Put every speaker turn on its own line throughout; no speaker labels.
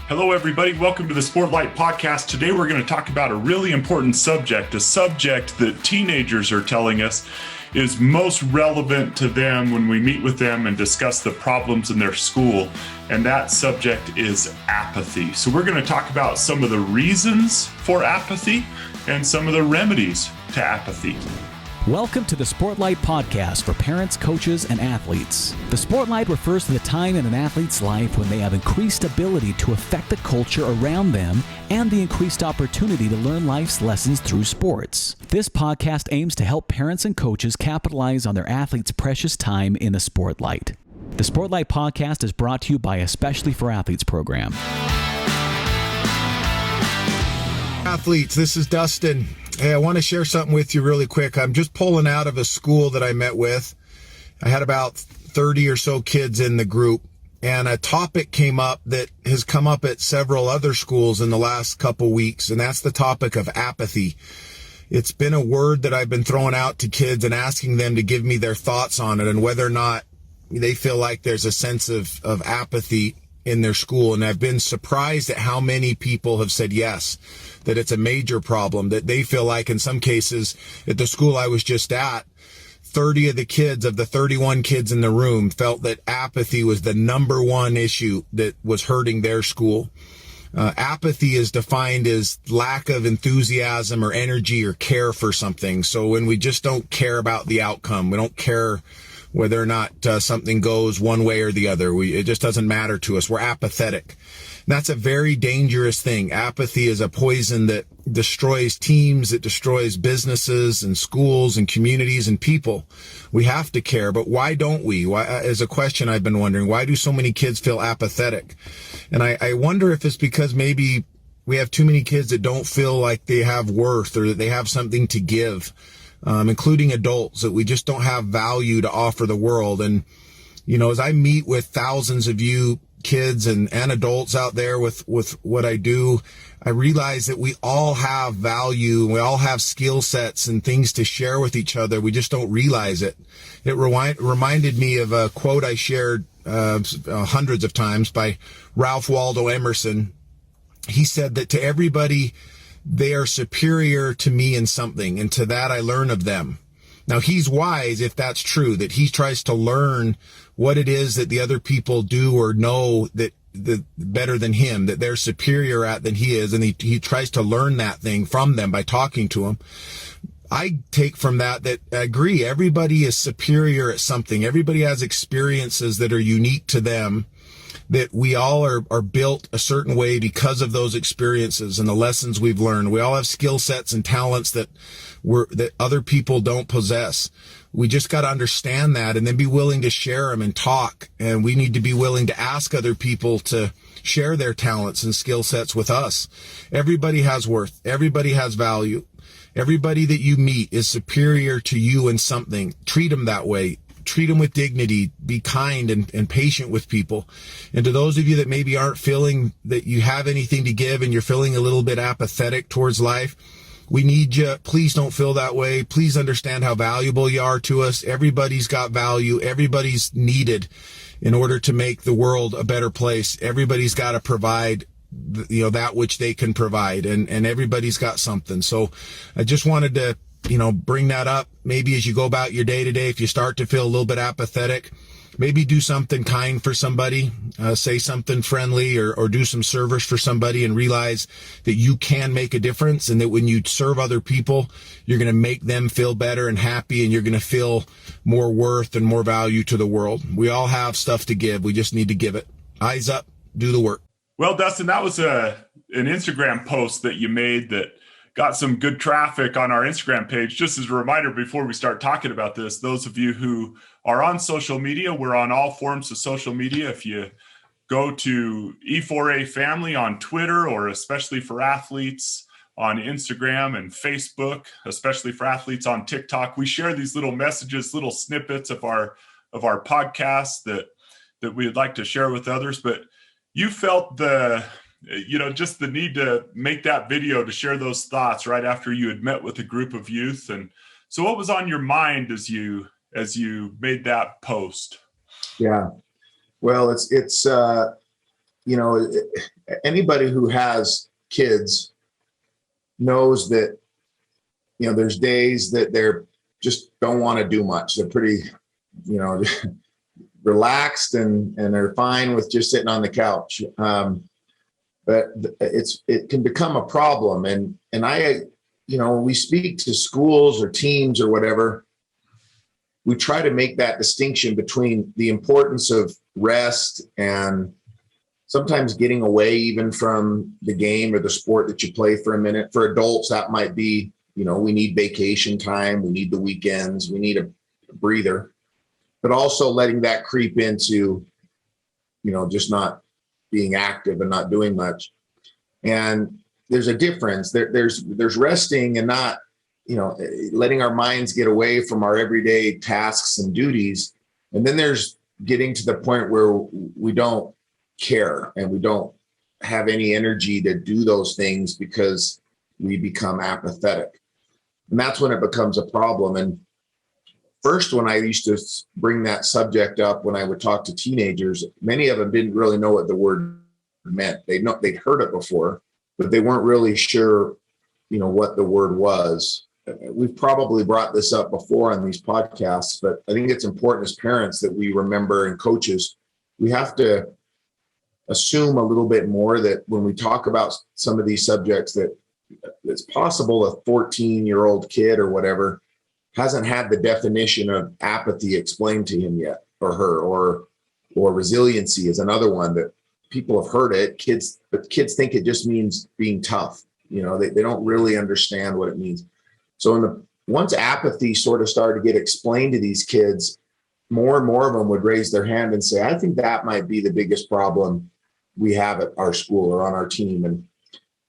Hello, everybody. Welcome to the Sportlight podcast. Today, we're going to talk about a really important subject, a subject that teenagers are telling us is most relevant to them when we meet with them and discuss the problems in their school. And that subject is apathy. So we're going to talk about some of the reasons for apathy and some of the remedies to apathy.
Welcome to the Sportlight podcast for parents, coaches, and athletes. The Sportlight refers to the time in an athlete's life when they have increased ability to affect the culture around them and the increased opportunity to learn life's lessons through sports. This podcast aims to help parents and coaches capitalize on their athletes' precious time in the Sportlight. The Sportlight podcast is brought to you by Especially for Athletes program.
Athletes, this is Dustin. Hey, I want to share something with you really quick. I'm just pulling out of a school that I met with. I had about 30 or so kids in the group, and a topic came up that has come up at several other schools in the last couple weeks, and that's the topic of apathy. It's been a word that I've been throwing out to kids and asking them to give me their thoughts on it and whether or not they feel like there's a sense of apathy in their school. And I've been surprised at how many people have said yes, that it's a major problem, that they feel like in some cases at the school I was just at, 30 of the kids of the 31 kids in the room felt that apathy was the number one issue that was hurting their school. Apathy is defined as lack of enthusiasm or energy or care for something. So when we just don't care about the outcome, we don't care whether or not something goes one way or the other. It just doesn't matter to us. We're apathetic. And that's a very dangerous thing. Apathy is a poison that destroys teams, it destroys businesses and schools and communities and people. We have to care, but why don't we? Why, is a question I've been wondering. Why do so many kids feel apathetic? And I wonder if it's because maybe we have too many kids that don't feel like they have worth or that they have something to give. Including adults, that we just don't have value to offer the world. And, you know, as I meet with thousands of you kids and adults out there with what I do, I realize that we all have value. We all have skill sets and things to share with each other. We just don't realize it. It reminded me of a quote I shared hundreds of times by Ralph Waldo Emerson. He said that to everybody, they are superior to me in something, and to that I learn of them. Now, he's wise if that's true, that he tries to learn what it is that the other people do or know that better than him, that they're superior at than he is, and he tries to learn that thing from them by talking to them. I take from that I agree, everybody is superior at something. Everybody has experiences that are unique to them, that we all are built a certain way because of those experiences and the lessons we've learned. We all have skill sets and talents that other people don't possess. We just got to understand that and then be willing to share them and talk. And we need to be willing to ask other people to share their talents and skill sets with us. Everybody has worth. Everybody has value. Everybody that you meet is superior to you in something. Treat them that way. Treat them with dignity, be kind and patient with people. And to those of you that maybe aren't feeling that you have anything to give and you're feeling a little bit apathetic towards life, we need you. Please don't feel that way. Please understand how valuable you are to us. Everybody's got value. Everybody's needed in order to make the world a better place. Everybody's got to provide, you know, that which they can provide, and everybody's got something. So I just wanted to bring that up. Maybe as you go about your day to day, if you start to feel a little bit apathetic, maybe do something kind for somebody, say something friendly or do some service for somebody, and realize that you can make a difference, and that when you serve other people, you're going to make them feel better and happy, and you're going to feel more worth and more value to the world. We all have stuff to give. We just need to give it. Eyes up, do the work.
Well, Dustin, that was an Instagram post that you made that got some good traffic on our Instagram page. Just as a reminder, before we start talking about this, those of you who are on social media, we're on all forms of social media. If you go to E4A Family on Twitter, or Especially for Athletes on Instagram and Facebook, Especially for Athletes on TikTok, we share these little messages, little snippets of our podcast that we'd like to share with others. But you felt just the need to make that video to share those thoughts right after you had met with a group of youth. And so what was on your mind as you made that post?
Yeah, well, it's anybody who has kids knows that, there's days that they're just don't want to do much. They're pretty, relaxed and they're fine with just sitting on the couch. But it can become a problem. And I, when we speak to schools or teams or whatever, we try to make that distinction between the importance of rest and sometimes getting away even from the game or the sport that you play for a minute. For adults, that might be, we need vacation time, we need the weekends, we need a breather, but also letting that creep into, just not being active and not doing much. And there's a difference. There's resting and not, letting our minds get away from our everyday tasks and duties. And then there's getting to the point where we don't care and we don't have any energy to do those things because we become apathetic. And that's when it becomes a problem. And first, when I used to bring that subject up, when I would talk to teenagers, many of them didn't really know what the word meant. They'd heard it before, but they weren't really sure, what the word was. We've probably brought this up before on these podcasts, but I think it's important as parents that we remember, and coaches, we have to assume a little bit more that when we talk about some of these subjects, that it's possible a 14-year-old kid or whatever hasn't had the definition of apathy explained to him yet, or her, or resiliency is another one that people have heard it. But kids think it just means being tough. They don't really understand what it means. So once apathy sort of started to get explained to these kids, more and more of them would raise their hand and say, I think that might be the biggest problem we have at our school or on our team.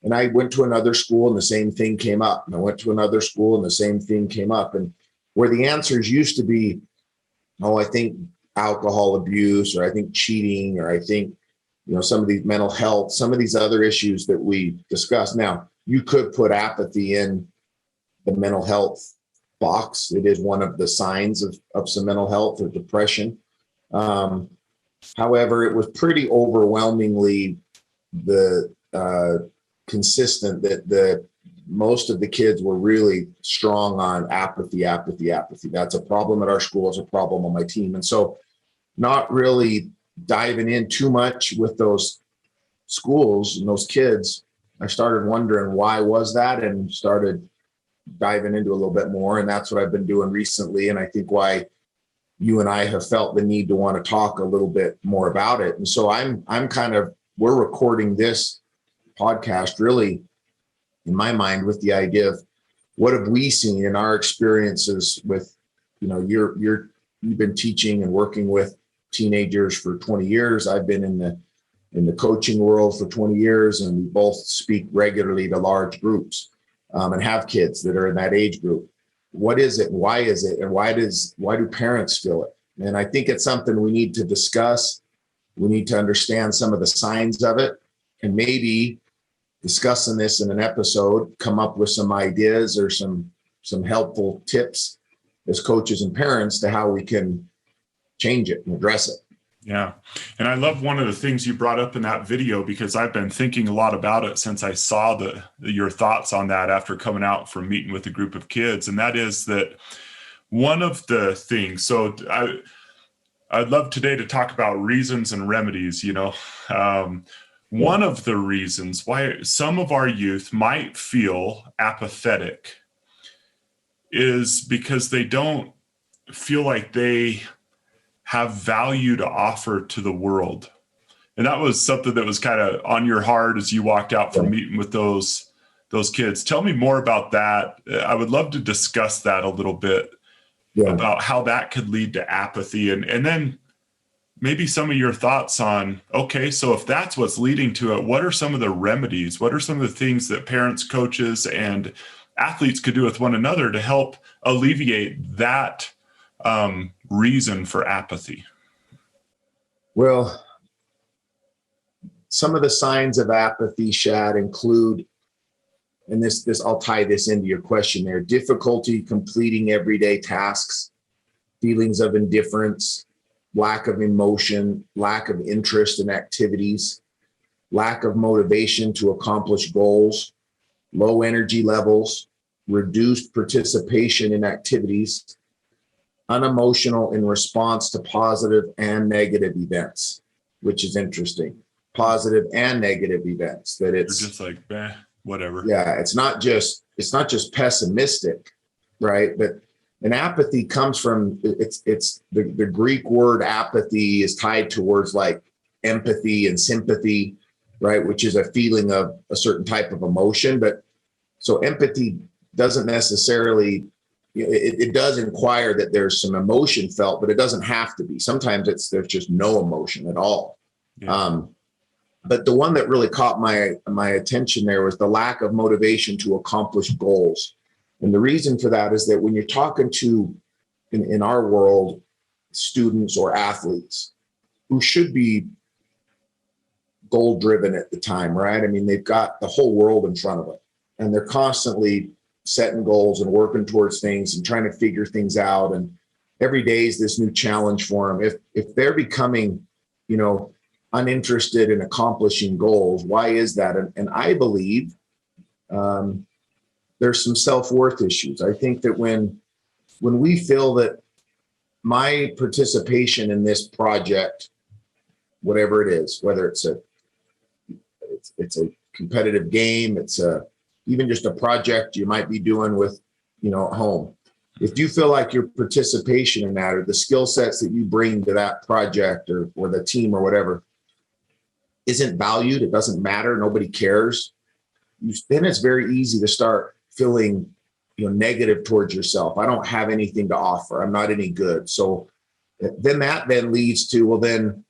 And I went to another school and the same thing came up. And I went to another school and the same thing came up. And where the answers used to be, I think alcohol abuse, or I think cheating, or I think, some of these mental health, some of these other issues that we discussed. Now, you could put apathy in the mental health box. It is one of the signs of some mental health or depression. However, it was pretty overwhelmingly consistent that most of the kids were really strong on apathy. That's a problem at our school. It's a problem on my team. And so not really diving in too much with those schools and those kids, I started wondering why was that, and started diving into a little bit more. And that's what I've been doing recently. And I think why you and I have felt the need to want to talk a little bit more about it. And so we're recording this podcast really, in my mind, with the idea of what have we seen in our experiences with, you've been teaching and working with teenagers for 20 years. I've been in the coaching world for 20 years, and we both speak regularly to large groups and have kids that are in that age group. What is it? Why is it? And why do parents feel it? And I think it's something we need to discuss. We need to understand some of the signs of it, and maybe discussing this in an episode, come up with some ideas or some helpful tips as coaches and parents to how we can change it and address it.
Yeah. And I love one of the things you brought up in that video, because I've been thinking a lot about it since I saw your thoughts on that after coming out from meeting with a group of kids. And that is that one of the things, so I'd love today to talk about reasons and remedies. One of the reasons why some of our youth might feel apathetic is because they don't feel like they have value to offer to the world. And that was something that was kind of on your heart as you walked out from meeting with those kids. Tell me more about that. I would love to discuss that a little bit, about how that could lead to apathy. And then maybe some of your thoughts on, okay, so if that's what's leading to it, what are some of the remedies? What are some of the things that parents, coaches, and athletes could do with one another to help alleviate that reason for apathy?
Well, some of the signs of apathy, Shad, include, and this I'll tie this into your question there, difficulty completing everyday tasks, feelings of indifference, lack of emotion, lack of interest in activities, lack of motivation to accomplish goals, low energy levels, reduced participation in activities, unemotional in response to positive and negative events, which is interesting. Positive and negative events, that
They're
it's
just like, whatever.
yeah, it's not just pessimistic, right? But an apathy comes from it's the Greek word apathy is tied towards like empathy and sympathy, right? Which is a feeling of a certain type of emotion. But so empathy doesn't necessarily, it does inquire that there's some emotion felt, but it doesn't have to be. Sometimes there's just no emotion at all.
Yeah.
But the one that really caught my attention there was the lack of motivation to accomplish goals. And the reason for that is that when you're talking to, in our world, students or athletes who should be goal driven at the time, right? I mean, they've got the whole world in front of them and they're constantly setting goals and working towards things and trying to figure things out. And every day is this new challenge for them. If they're becoming, uninterested in accomplishing goals, why is that? And I believe there's some self-worth issues. I think that when we feel that my participation in this project, whatever it is, whether it's a competitive game, it's even just a project you might be doing with, at home. If you feel like your participation in that or the skill sets that you bring to that project or the team or whatever isn't valued, it doesn't matter, nobody cares, then it's very easy to start feeling negative towards yourself. I don't have anything to offer. I'm not any good. So then that leads to, well, then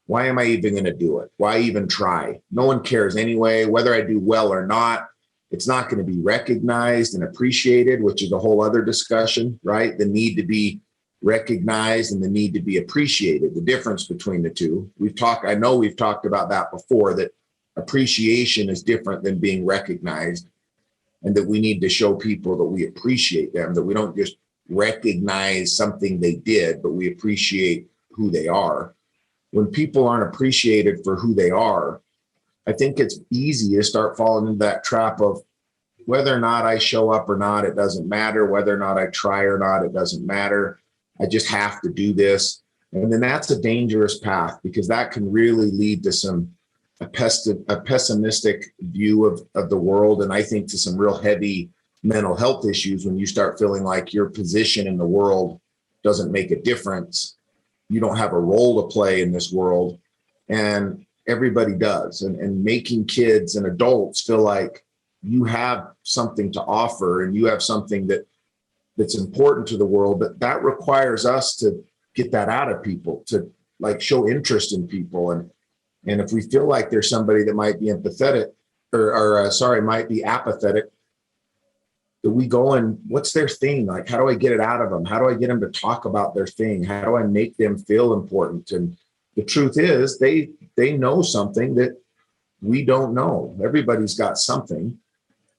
why am I even going to do it? Why even try? No one cares anyway, whether I do well or not. It's not going to be recognized and appreciated, which is a whole other discussion, right? The need to be recognized and the need to be appreciated, the difference between the two. I know we've talked about that before, that appreciation is different than being recognized, and that we need to show people that we appreciate them, that we don't just recognize something they did, but we appreciate who they are. When people aren't appreciated for who they are, I think it's easy to start falling into that trap of whether or not I show up or not, it doesn't matter. Whether or not I try or not, it doesn't matter. I just have to do this. And then that's a dangerous path, because that can really lead to a pessimistic view of the world. And I think to some real heavy mental health issues when you start feeling like your position in the world doesn't make a difference. You don't have a role to play in this world. And everybody does. And making kids and adults feel like you have something to offer and you have something that's important to the world, but that requires us to get that out of people, to like show interest in people. And if we feel like there's somebody that might be empathetic might be apathetic, that we go and what's their thing? Like, how do I get it out of them? How do I get them to talk about their thing? How do I make them feel important? And the truth is they know something that we don't know. Everybody's got something,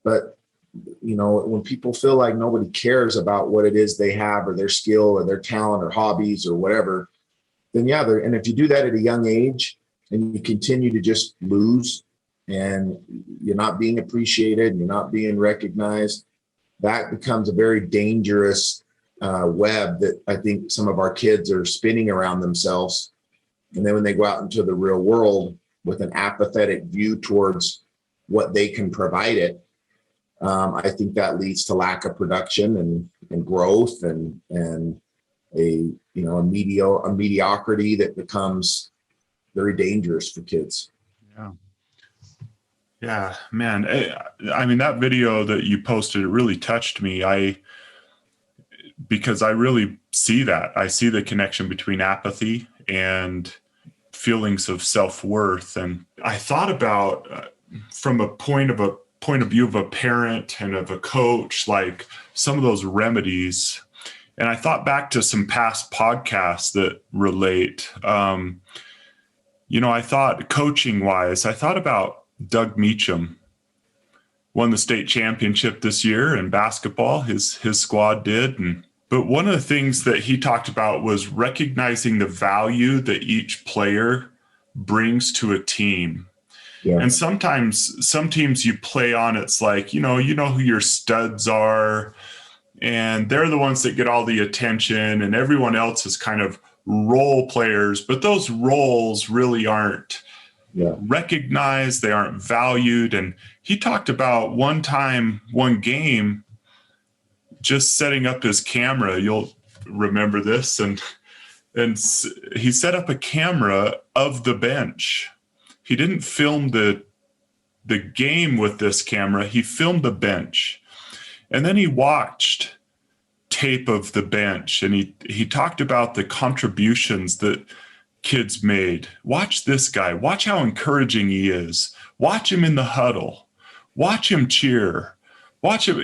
but when people feel like nobody cares about what it is they have or their skill or their talent or hobbies or whatever, then yeah, and if you do that at a young age and you continue to just lose and you're not being appreciated and you're not being recognized, that becomes a very dangerous web that I think some of our kids are spinning around themselves. And then when they go out into the real world with an apathetic view towards what they can provide it, I think that leads to lack of production and growth and a mediocrity that becomes very dangerous for kids.
Yeah, man. I mean, that video that you posted, it really touched me. Because I really see that. I see the connection between apathy and feelings of self-worth. And I thought about from a point of view of a parent and of a coach, like some of those remedies. And I thought back to some past podcasts that relate. I thought coaching wise, I thought about Doug Meacham. Won the state championship this year in basketball. His squad did. But one of the things that he talked about was recognizing the value that each player brings to a team.
Yeah.
And sometimes some teams you play on, it's like, you know who your studs are, and they're the ones that get all the attention, and everyone else is kind of role players, but those roles really aren't recognized. They aren't valued. And he talked about one game, just setting up his camera. You'll remember this. And he set up a camera of the bench. He didn't film the game with this camera. He filmed the bench. And then he watched tape of the bench, and he talked about the contributions that kids made. Watch this guy. Watch how encouraging he is. Watch him in the huddle. Watch him cheer. Watch him,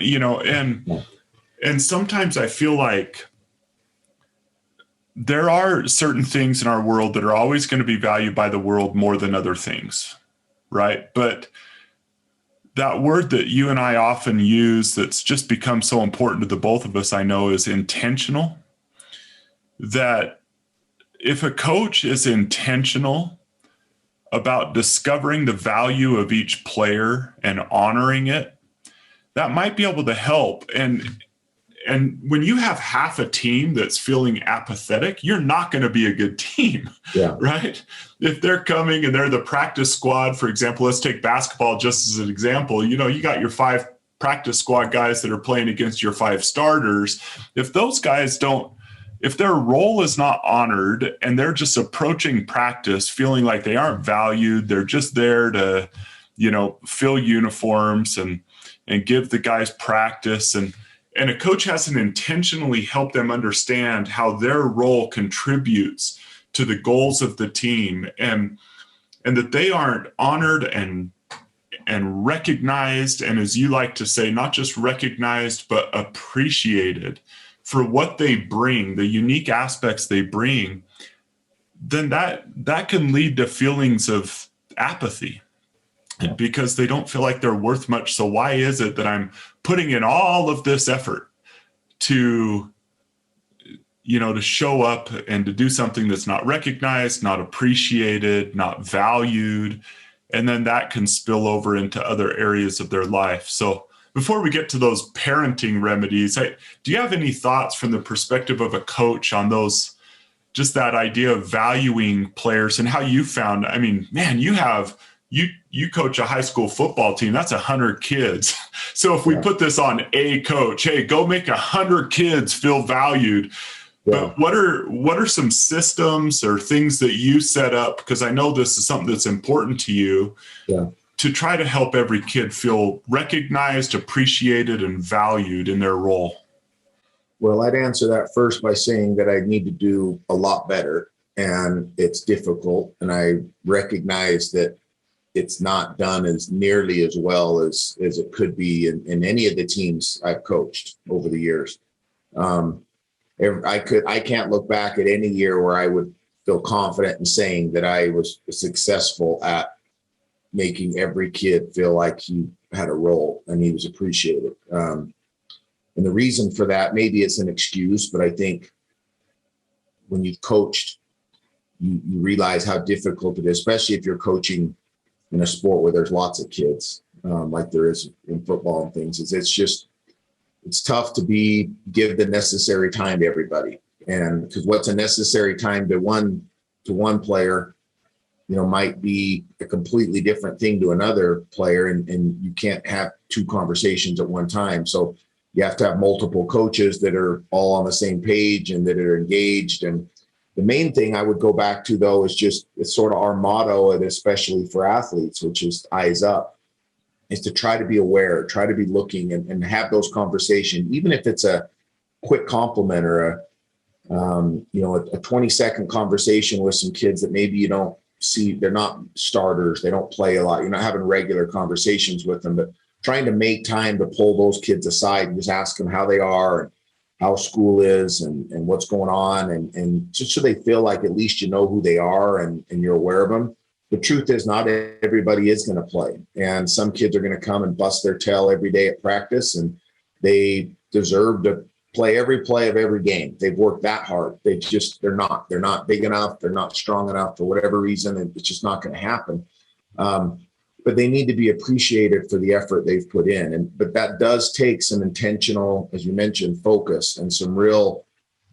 and sometimes I feel like there are certain things in our world that are always going to be valued by the world more than other things, right? But that word that you and I often use that's just become so important to the both of us, I know, is intentional. That if a coach is intentional about discovering the value of each player and honoring it, that might be able to help. And when you have half a team that's feeling apathetic, you're not going to be a good team, right? If they're coming and they're the practice squad, for example, let's take basketball just as an example. You got your 5 practice squad guys that are playing against your 5 starters. If those guys if their role is not honored and they're just approaching practice feeling like they aren't valued, they're just there to, fill uniforms and give the guys practice, and a coach hasn't intentionally helped them understand how their role contributes to the goals of the team, and that they aren't honored and recognized, and as you like to say, not just recognized, but appreciated for what they bring, the unique aspects they bring, then that can lead to feelings of apathy because they don't feel like they're worth much. So why is it that I'm putting in all of this effort to show up and to do something that's not recognized, not appreciated, not valued, and then that can spill over into other areas of their life. So before we get to those parenting remedies, do you have any thoughts from the perspective of a coach on those, just that idea of valuing players and how you found, you coach a high school football team, that's 100 kids. So if we put this on a coach, hey, go make 100 kids feel valued. Yeah. But what are some systems or things that you set up? Because I know this is something that's important to you. Yeah. To try to help every kid feel recognized, appreciated, and valued in their role?
Well, I'd answer that first by saying that I need to do a lot better, and it's difficult. And I recognize that it's not done as nearly as well as it could be in any of the teams I've coached over the years. I can't look back at any year where I would feel confident in saying that I was successful at making every kid feel like he had a role and he was appreciated. And the reason for that, maybe it's an excuse, but I think when you've coached, you realize how difficult it is, especially if you're coaching in a sport where there's lots of kids, like there is in football and things. It's tough to give the necessary time to everybody. And because what's a necessary time to one player, might be a completely different thing to another player, and you can't have 2 conversations at one time. So you have to have multiple coaches that are all on the same page and that are engaged. And the main thing I would go back to, though, is it's sort of our motto, and especially for athletes, which is eyes up, is to try to be aware, try to be looking and have those conversations, even if it's a quick compliment or a 20-second conversation with some kids that maybe you don't see, they're not starters, they don't play a lot, you're not having regular conversations with them, but trying to make time to pull those kids aside and just ask them how they are and how school is and what's going on, and just so they feel like at least you know who they are and you're aware of them. The truth is not everybody is going to play, and some kids are going to come and bust their tail every day at practice, and they deserve to play every play of every game. They've worked that hard. They're not big enough. They're not strong enough for whatever reason. And it's just not going to happen. but they need to be appreciated for the effort they've put in. But that does take some intentional, as you mentioned, focus and some real,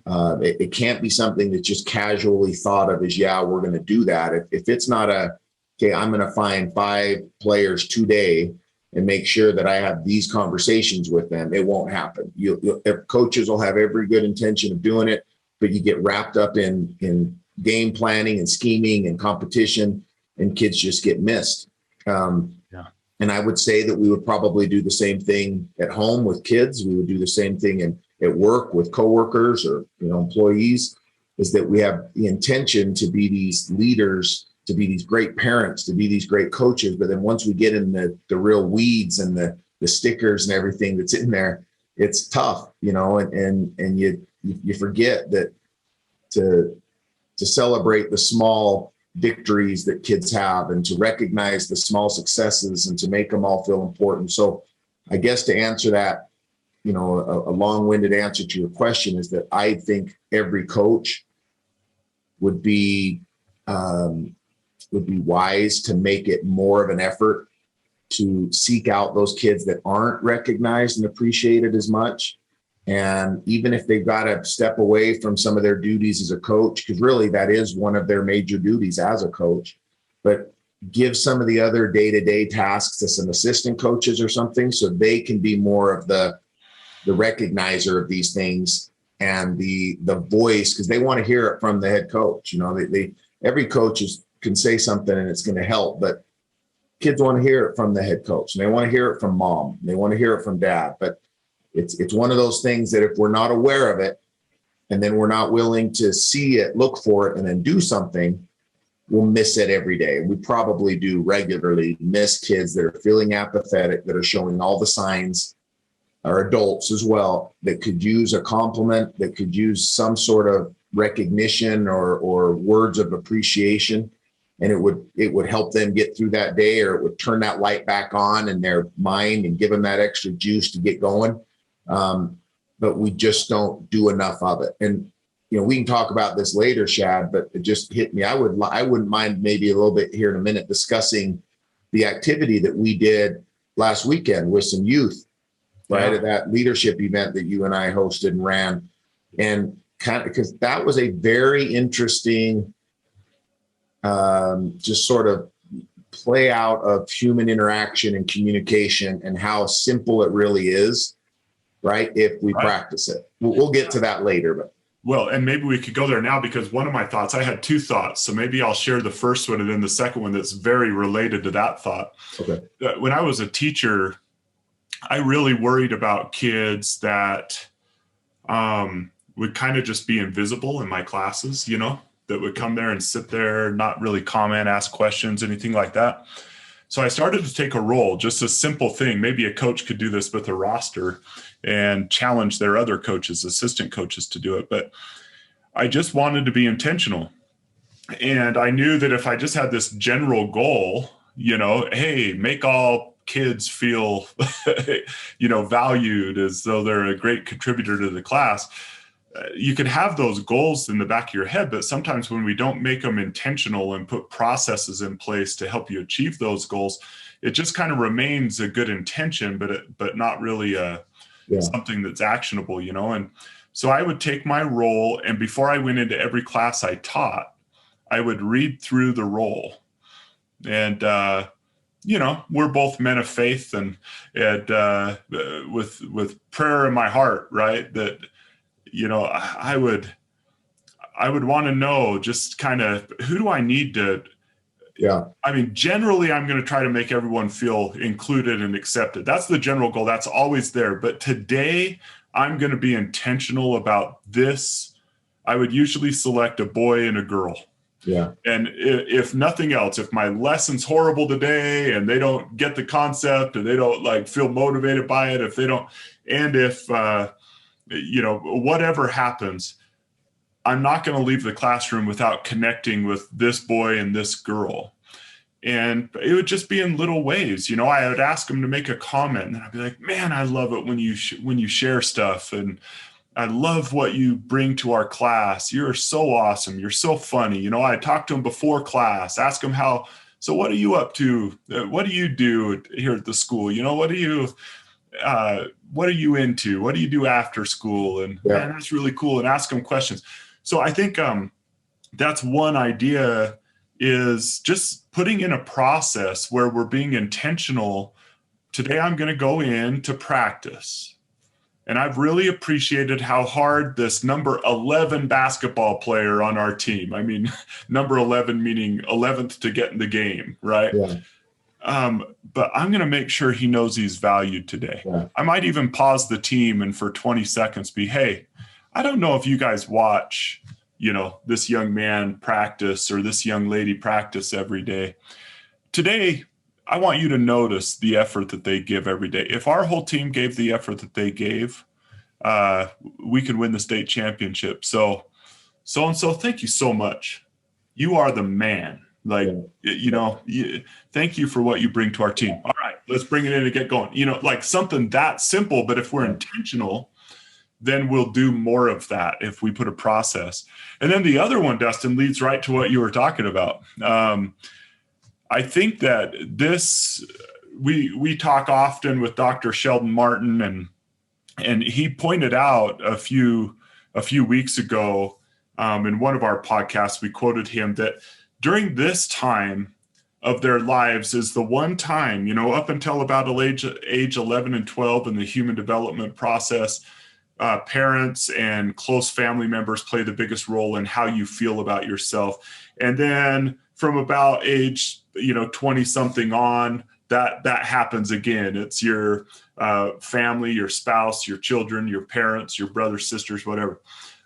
it can't be something that's just casually thought of as, yeah, we're going to do that. If it's not okay, I'm going to find 5 players today and make sure that I have these conversations with them, it won't happen. Coaches will have every good intention of doing it, but you get wrapped up in game planning and scheming and competition, and kids just get missed. And I would say that we would probably do the same thing at home with kids. We would do the same thing at work with coworkers or employees, is that we have the intention to be these leaders, to be these great parents, to be these great coaches. But then once we get in the real weeds and the stickers and everything that's in there, it's tough, and you forget that to celebrate the small victories that kids have and to recognize the small successes and to make them all feel important. So I guess to answer that, a long-winded answer to your question is that I think every coach would be wise to make it more of an effort to seek out those kids that aren't recognized and appreciated as much. And even if they've got to step away from some of their duties as a coach, because really that is one of their major duties as a coach, but give some of the other day-to-day tasks to some assistant coaches or something, so they can be more of the recognizer of these things and the voice, because they want to hear it from the head coach. Every coach can say something and it's going to help, but kids want to hear it from the head coach, and they want to hear it from mom, and they want to hear it from dad. But it's one of those things that if we're not aware of it, and then we're not willing to see it, look for it, and then do something, we'll miss it every day. And we probably do regularly miss kids that are feeling apathetic, that are showing all the signs, or adults as well, that could use a compliment, that could use some sort of recognition or words of appreciation. And it would help them get through that day, or it would turn that light back on in their mind and give them that extra juice to get going. But we just don't do enough of it. And, we can talk about this later, Shad, but it just hit me. I wouldn't mind maybe a little bit here in a minute discussing the activity that we did last weekend with some youth, right? At that leadership event that you and I hosted and ran. And kind of, because that was a very interesting, just sort of play out of human interaction and communication, and how simple it really is, right? If we practice it. We'll get to that later, but.
Well, and maybe we could go there now, because one of my thoughts, I had 2 thoughts. So maybe I'll share the first one and then the second one that's very related to that thought.
Okay.
When I was a teacher, I really worried about kids that would kind of just be invisible in my classes, that would come there and sit there, not really comment, ask questions, anything like that. So I started to take a role, just a simple thing. Maybe a coach could do this with a roster and challenge their other coaches, assistant coaches, to do it. But I just wanted to be intentional. And I knew that if I just had this general goal, hey, make all kids feel, valued as though they're a great contributor to the class. You could have those goals in the back of your head, but sometimes when we don't make them intentional and put processes in place to help you achieve those goals, it just kind of remains a good intention, but not really something that's actionable, And so I would take my role, and before I went into every class I taught, I would read through the role. And we're both men of faith, and with prayer in my heart, right? That I would want to know, just kind of, who do I need to, I mean, generally I'm going to try to make everyone feel included and accepted. That's the general goal. That's always there. But today I'm going to be intentional about this. I would usually select a boy and a girl.
Yeah.
And if nothing else, if my lesson's horrible today and they don't get the concept, and they don't feel motivated by it, if they don't, and if, whatever happens, I'm not going to leave the classroom without connecting with this boy and this girl. And it would just be in little ways. I would ask them to make a comment, and I'd be like, man, I love it when you share stuff. And I love what you bring to our class. You're so awesome. You're so funny. I talk to them before class, ask them how So what are you up to? What do you do here at the school? What are you into? What do you do after school? And man, that's really cool. And ask them questions. So I think that's one idea, is just putting in a process where we're being intentional. Today, I'm going to go in to practice. And I've really appreciated how hard this number 11 basketball player on our team, I mean, number 11 meaning 11th to get in the game, right?
Yeah.
But I'm going to make sure he knows he's valued today.
Yeah.
I might even pause the team and for 20 seconds be, hey, I don't know if you guys watch, this young man practice or this young lady practice every day. Today, I want you to notice the effort that they give every day. If our whole team gave the effort that they gave, we could win the state championship. So thank you so much. You are the man. Thank you for what you bring to our team. All right, let's bring it in and get going. Like something that simple, but if we're intentional, then we'll do more of that if we put a process. And then the other one, Dustin, leads right to what you were talking about. I think that we talk often with Dr. Sheldon Martin, and he pointed out a few weeks ago in one of our podcasts, we quoted him that during this time of their lives is the one time, up until about age 11 and 12 in the human development process, parents and close family members play the biggest role in how you feel about yourself. And then from about age 20 something on, that happens again. It's your family, your spouse, your children, your parents, your brothers, sisters, whatever.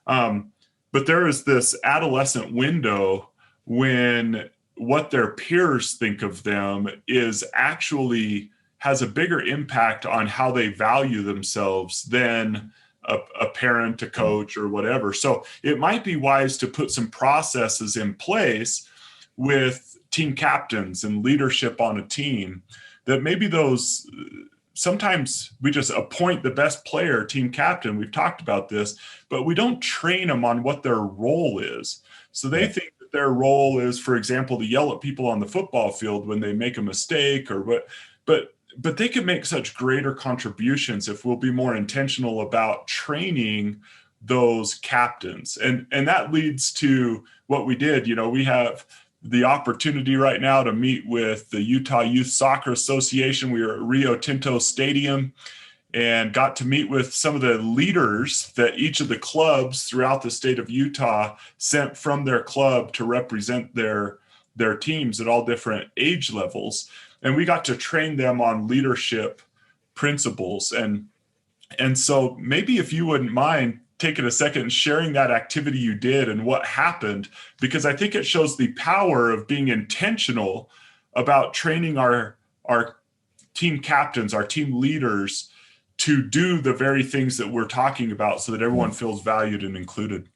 But there is this adolescent window when what their peers think of them is actually has a bigger impact on how they value themselves than a parent, a coach, or whatever. So it might be wise to put some processes in place with team captains and leadership on a team, that maybe those, sometimes we just appoint the best player team captain. We've talked about this, but we don't train them on what their role is. So they think that their role is, for example, to yell at people on the football field when they make a mistake or what, but they can make such greater contributions if we'll be more intentional about training those captains. And that leads to what we did. We have the opportunity right now to meet with the Utah Youth Soccer Association. We were at Rio Tinto Stadium and got to meet with some of the leaders that each of the clubs throughout the state of Utah sent from their club to represent their teams at all different age levels. And we got to train them on leadership principles. And so maybe if you wouldn't mind taking a second and sharing that activity you did and what happened, because I think it shows the power of being intentional about training our team captains, our team leaders to do the very things that we're talking about so that everyone feels valued and included.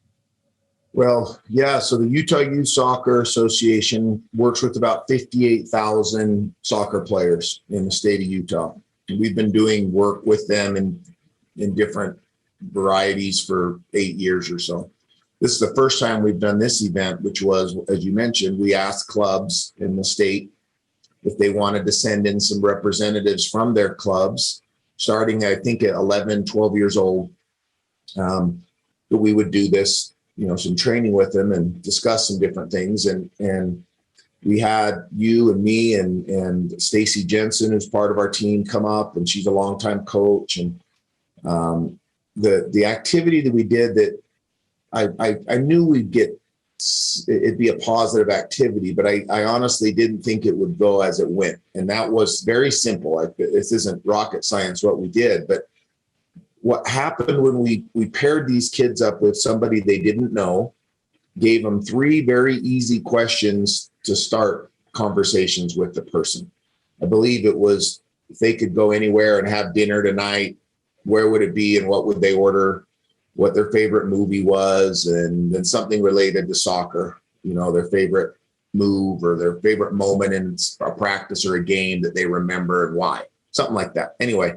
Well, yeah. So the Utah Youth Soccer Association works with about 58,000 soccer players in the state of Utah. And we've been doing work with them in different varieties for 8 years or so. This is the first time we've done this event, which was, as you mentioned, we asked clubs in the state if they wanted to send in some representatives from their clubs, starting, I think, at 11, 12 years old, that we would do this, some training with them and discuss some different things. And we had you and me and Stacy Jensen, who's part of our team, come up, and she's a longtime coach. And the activity that we did, that I knew it'd be a positive activity, but I honestly didn't think it would go as it went. And that was very simple. This isn't rocket science what we did, but what happened when we paired these kids up with somebody they didn't know, gave them 3 very easy questions to start conversations with the person. I believe it was, if they could go anywhere and have dinner tonight, where would it be and what would they order, what their favorite movie was, and then something related to soccer, their favorite move or their favorite moment in a practice or a game that they remember and why, something like that. Anyway,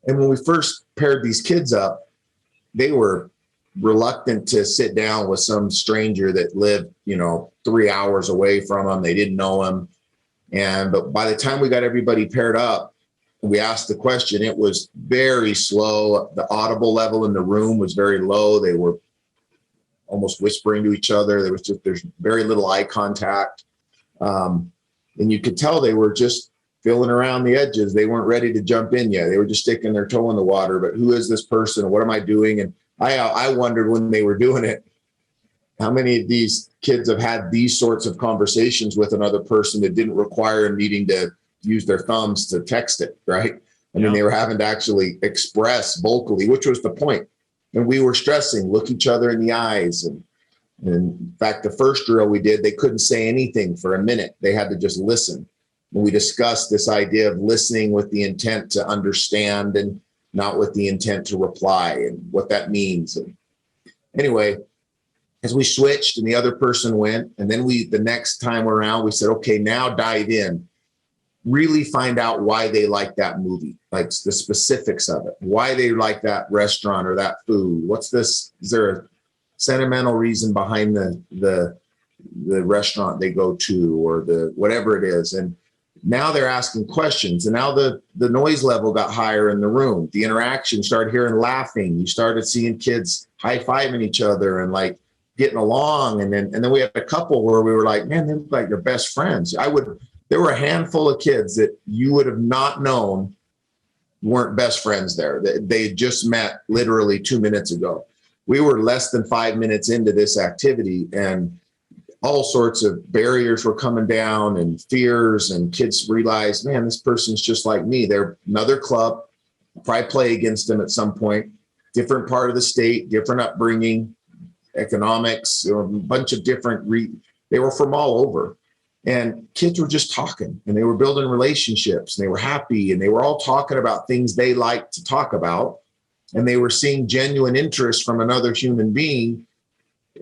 and when we first paired these kids up, they were reluctant to sit down with some stranger that lived, 3 hours away from him. They didn't know him. But by the time we got everybody paired up, we asked the question, it was very slow. The audible level in the room was very low. They were almost whispering to each other. There's very little eye contact. And you could tell they were just feeling around the edges. They weren't ready to jump in yet. They were just sticking their toe in the water. But who is this person? What am I doing? And I wondered when they were doing it, how many of these kids have had these sorts of conversations with another person that didn't require them needing to use their thumbs to text it, right? I mean, they were having to actually express vocally, which was the point. And we were stressing, look each other in the eyes. And in fact, the first drill we did, they couldn't say anything for a minute. They had to just listen. And we discussed this idea of listening with the intent to understand and not with the intent to reply, and what that means. And anyway, as we switched and the other person went, and then the next time around, we said, okay, now dive in. Really find out why they like that movie, like the specifics of it, why they like that restaurant or that food. What's this? Is there a sentimental reason behind the restaurant they go to, or the whatever it is? And now they're asking questions, and now the noise level got higher in the room. The interaction started hearing laughing. You started seeing kids high-fiving each other and like getting along. And then we had a couple where we were like, man, they're like they're best friends. There were a handful of kids that you would have not known weren't best friends there. They had just met literally 2 minutes ago. We were less than 5 minutes into this activity, and all sorts of barriers were coming down and fears, and kids realized, man, this person's just like me. They're another club. Probably play against them at some point. Different part of the state, different upbringing, economics, a bunch of different, they were from all over. And kids were just talking, and they were building relationships, and they were happy, and they were all talking about things they liked to talk about. And they were seeing genuine interest from another human being,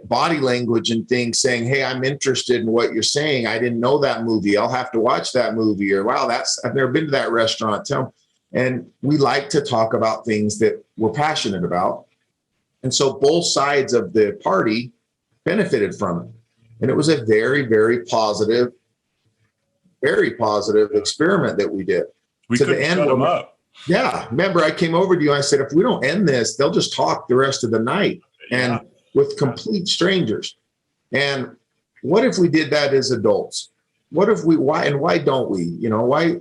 body language and things, saying, hey, I'm interested in what you're saying. I didn't know that movie. I'll have to watch that movie. Or, wow, I've never been to that restaurant. And we like to talk about things that we're passionate about. And so both sides of the party benefited from it. And it was a very, very positive experiment that we did.
We couldn't shut them up.
Yeah. Remember, I came over to you. I said, if we don't end this, they'll just talk the rest of the night, and with complete strangers. And what if we did that as adults? Why don't we? Why?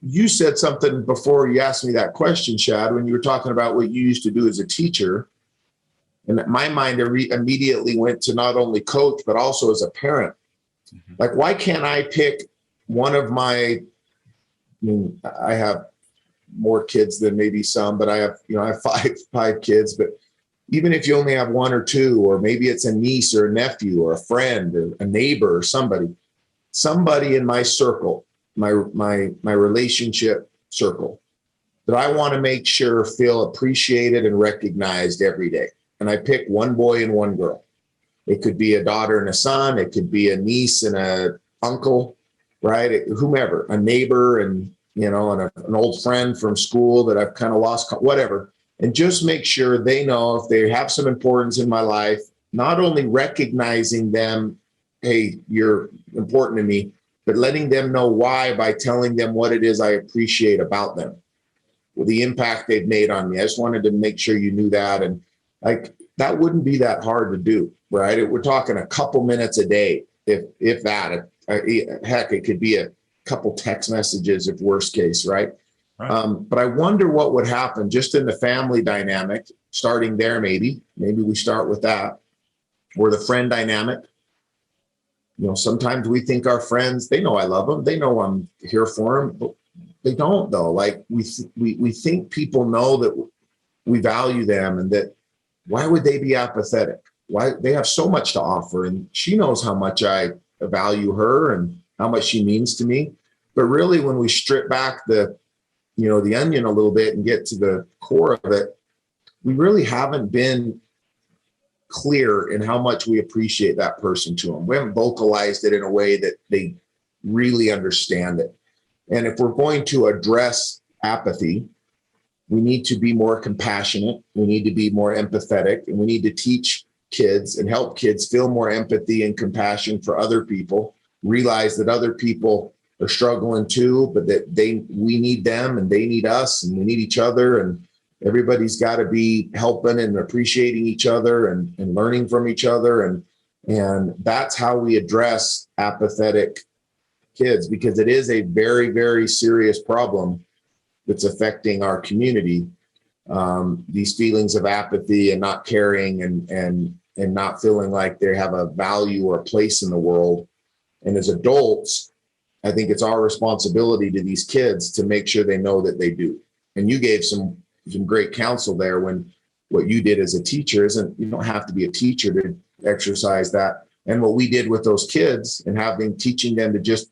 You said something before you asked me that question, Shad, when you were talking about what you used to do as a teacher. And my mind immediately went to not only coach, but also as a parent. Mm-hmm. Like, why can't I pick one of I have more kids than maybe some, but I have five kids. But even if you only have one or two, or maybe it's a niece or a nephew or a friend or a neighbor or somebody in my circle, my relationship circle, that I want to make sure feel appreciated and recognized every day. And I pick one boy and one girl. It could be a daughter and a son. It could be a niece and an uncle, right? Whomever, a neighbor and an old friend from school that I've kind of lost, whatever. And just make sure they know if they have some importance in my life, not only recognizing them, hey, you're important to me, but letting them know why by telling them what it is I appreciate about them, the impact they've made on me. I just wanted to make sure you knew that. And like, that wouldn't be that hard to do, right? We're talking a couple minutes a day, if that. Heck, it could be a couple text messages if worst case, right? But I wonder what would happen just in the family dynamic, starting there. Maybe we start with that, or the friend dynamic. Sometimes we think our friends, they know I love them, they know I'm here for them, but they don't though. Like we think people know that we value them, and that why would they be apathetic? Why? They have so much to offer, and she knows how much I value her and how much she means to me. But really, when we strip back the onion a little bit and get to the core of it, we really haven't been clear in how much we appreciate that person to them. We haven't vocalized it in a way that they really understand it. And if we're going to address apathy, we need to be more compassionate. We need to be more empathetic, and we need to teach kids and help kids feel more empathy and compassion for other people, realize that other people are struggling too, but that we need them and they need us and we need each other, and everybody's got to be helping and appreciating each other and learning from each other. And that's how we address apathetic kids, because it is a very, very serious problem that's affecting our community. These feelings of apathy and not caring and not feeling like they have a value or a place in the world. And as adults, I think it's our responsibility to these kids to make sure they know that they do. And you gave some great counsel there when what you did as a teacher isn't, you don't have to be a teacher to exercise that. And what we did with those kids and teaching them to just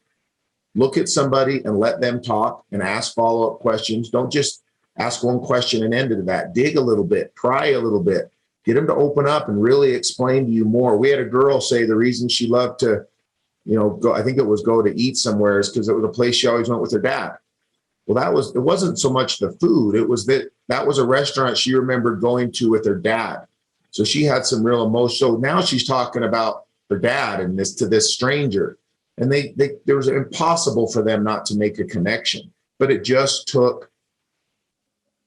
look at somebody and let them talk and ask follow-up questions. Don't just ask one question and end it at that. Dig a little bit, pry a little bit, get them to open up and really explain to you more. We had a girl say the reason she loved to, go, I think it was go to eat somewhere, is because it was a place she always went with her dad. Well, it wasn't so much the food. It was that was a restaurant she remembered going to with her dad. So she had some real emotion. So now she's talking about her dad and to this stranger. And there was impossible for them not to make a connection, but it just took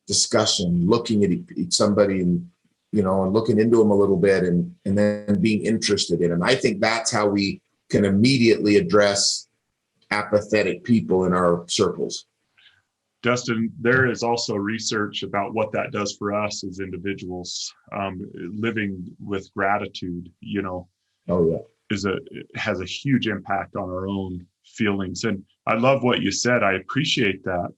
discussion, looking at somebody and looking into them a little bit and then being interested in them. I think that's how we can immediately address apathetic people in our circles.
Dustin, there is also research about what that does for us as individuals. Living with gratitude,
Oh yeah.
Has a huge impact on our own feelings. And I love what you said. I appreciate that.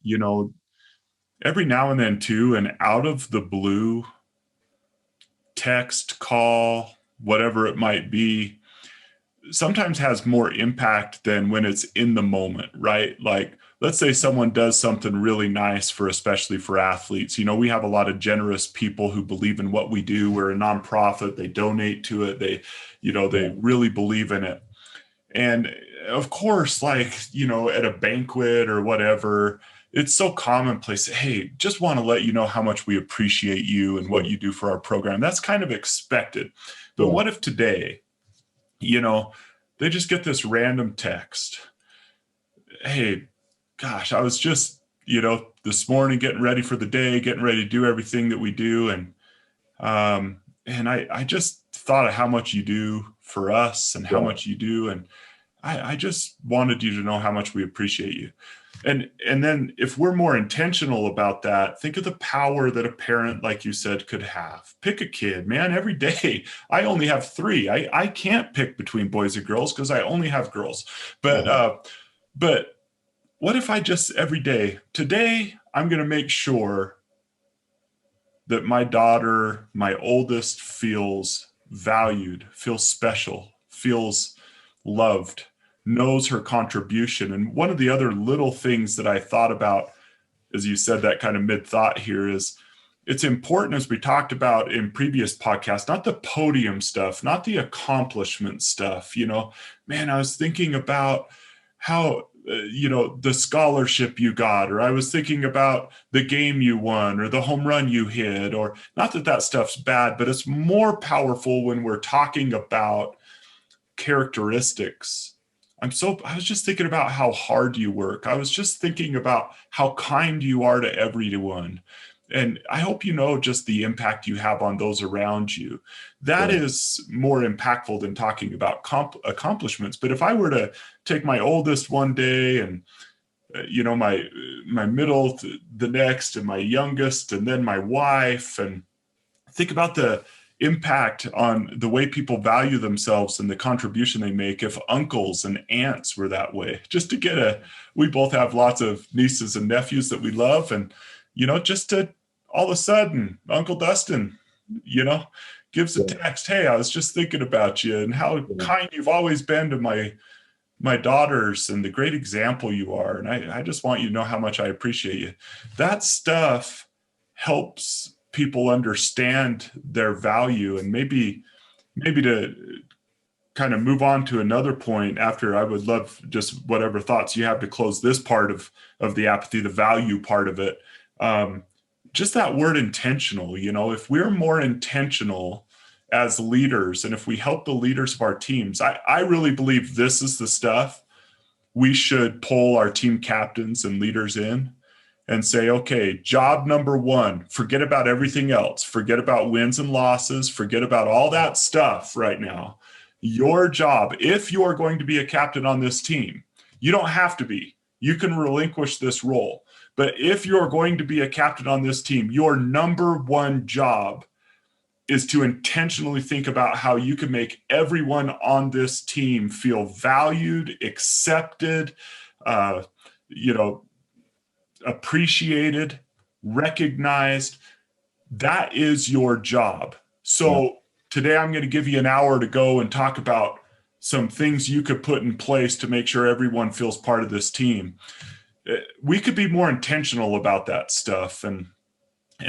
Every now and then too, and out of the blue, text, call, whatever it might be, sometimes has more impact than when it's in the moment, right? Like, let's say someone does something really nice especially for athletes. We have a lot of generous people who believe in what we do. We're a nonprofit. They donate to it. They really believe in it. And of course, at a banquet or whatever, it's so commonplace. Hey, just want to let you know how much we appreciate you and what you do for our program. That's kind of expected. But what if today, they just get this random text? Hey, gosh, I was just, this morning getting ready for the day, getting ready to do everything that we do. And I just thought of how much you do for us and how much you do. And I just wanted you to know how much we appreciate you. And then if we're more intentional about that, think of the power that a parent, like you said, could have. Pick a kid, man. Every day, I only have 3. I can't pick between boys and girls because I only have girls. But what if I just every day, today, I'm going to make sure that my daughter, my oldest, feels valued, feels special, feels loved, knows her contribution. And one of the other little things that I thought about, as you said, that kind of mid-thought here, is it's important, as we talked about in previous podcasts, not the podium stuff, not the accomplishment stuff. Man, I was thinking about how, the scholarship you got, or I was thinking about the game you won or the home run you hit, or not that stuff's bad, but it's more powerful when we're talking about characteristics. I was just thinking about how hard you work. I was just thinking about how kind you are to everyone. And I hope just the impact you have on those around you. That is more impactful than talking about accomplishments. But if I were to take my oldest one day and, my middle the next, and my youngest, and then my wife, and think about the impact on the way people value themselves and the contribution they make if uncles and aunts were that way. Just to we both have lots of nieces and nephews that we love, and just to all of a sudden, Uncle Dustin, gives a text, hey, I was just thinking about you and how kind you've always been to my daughters and the great example you are. And I just want you to know how much I appreciate you. That stuff helps people understand their value. And maybe to kind of move on to another point after, I would love just whatever thoughts you have to close this part of the apathy, the value part of it. Just that word intentional, if we're more intentional as leaders, and if we help the leaders of our teams, I really believe this is the stuff we should pull our team captains and leaders in and say, okay, job number one, forget about everything else. Forget about wins and losses. Forget about all that stuff right now. Your job, if you're going to be a captain on this team, you don't have to be. You can relinquish this role. But if you're going to be a captain on this team, your number one job is to intentionally think about how you can make everyone on this team feel valued, accepted, appreciated, recognized. That is your job. So today I'm going to give you an hour to go and talk about some things you could put in place to make sure everyone feels part of this team. We could be more intentional about that stuff. And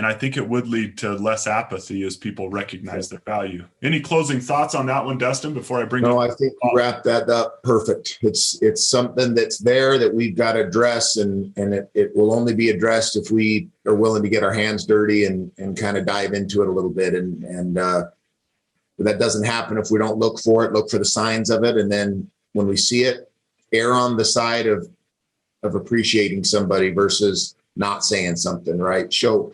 I think it would lead to less apathy as people recognize their value. Any closing thoughts on that one, Dustin, before I bring
No, I think you wrapped that up perfect. It's something that's there that we've got to address, and it will only be addressed if we are willing to get our hands dirty and kind of dive into it a little bit. And that doesn't happen if we don't look for it, look for the signs of it. And then when we see it, err on the side of appreciating somebody versus not saying something, right? Show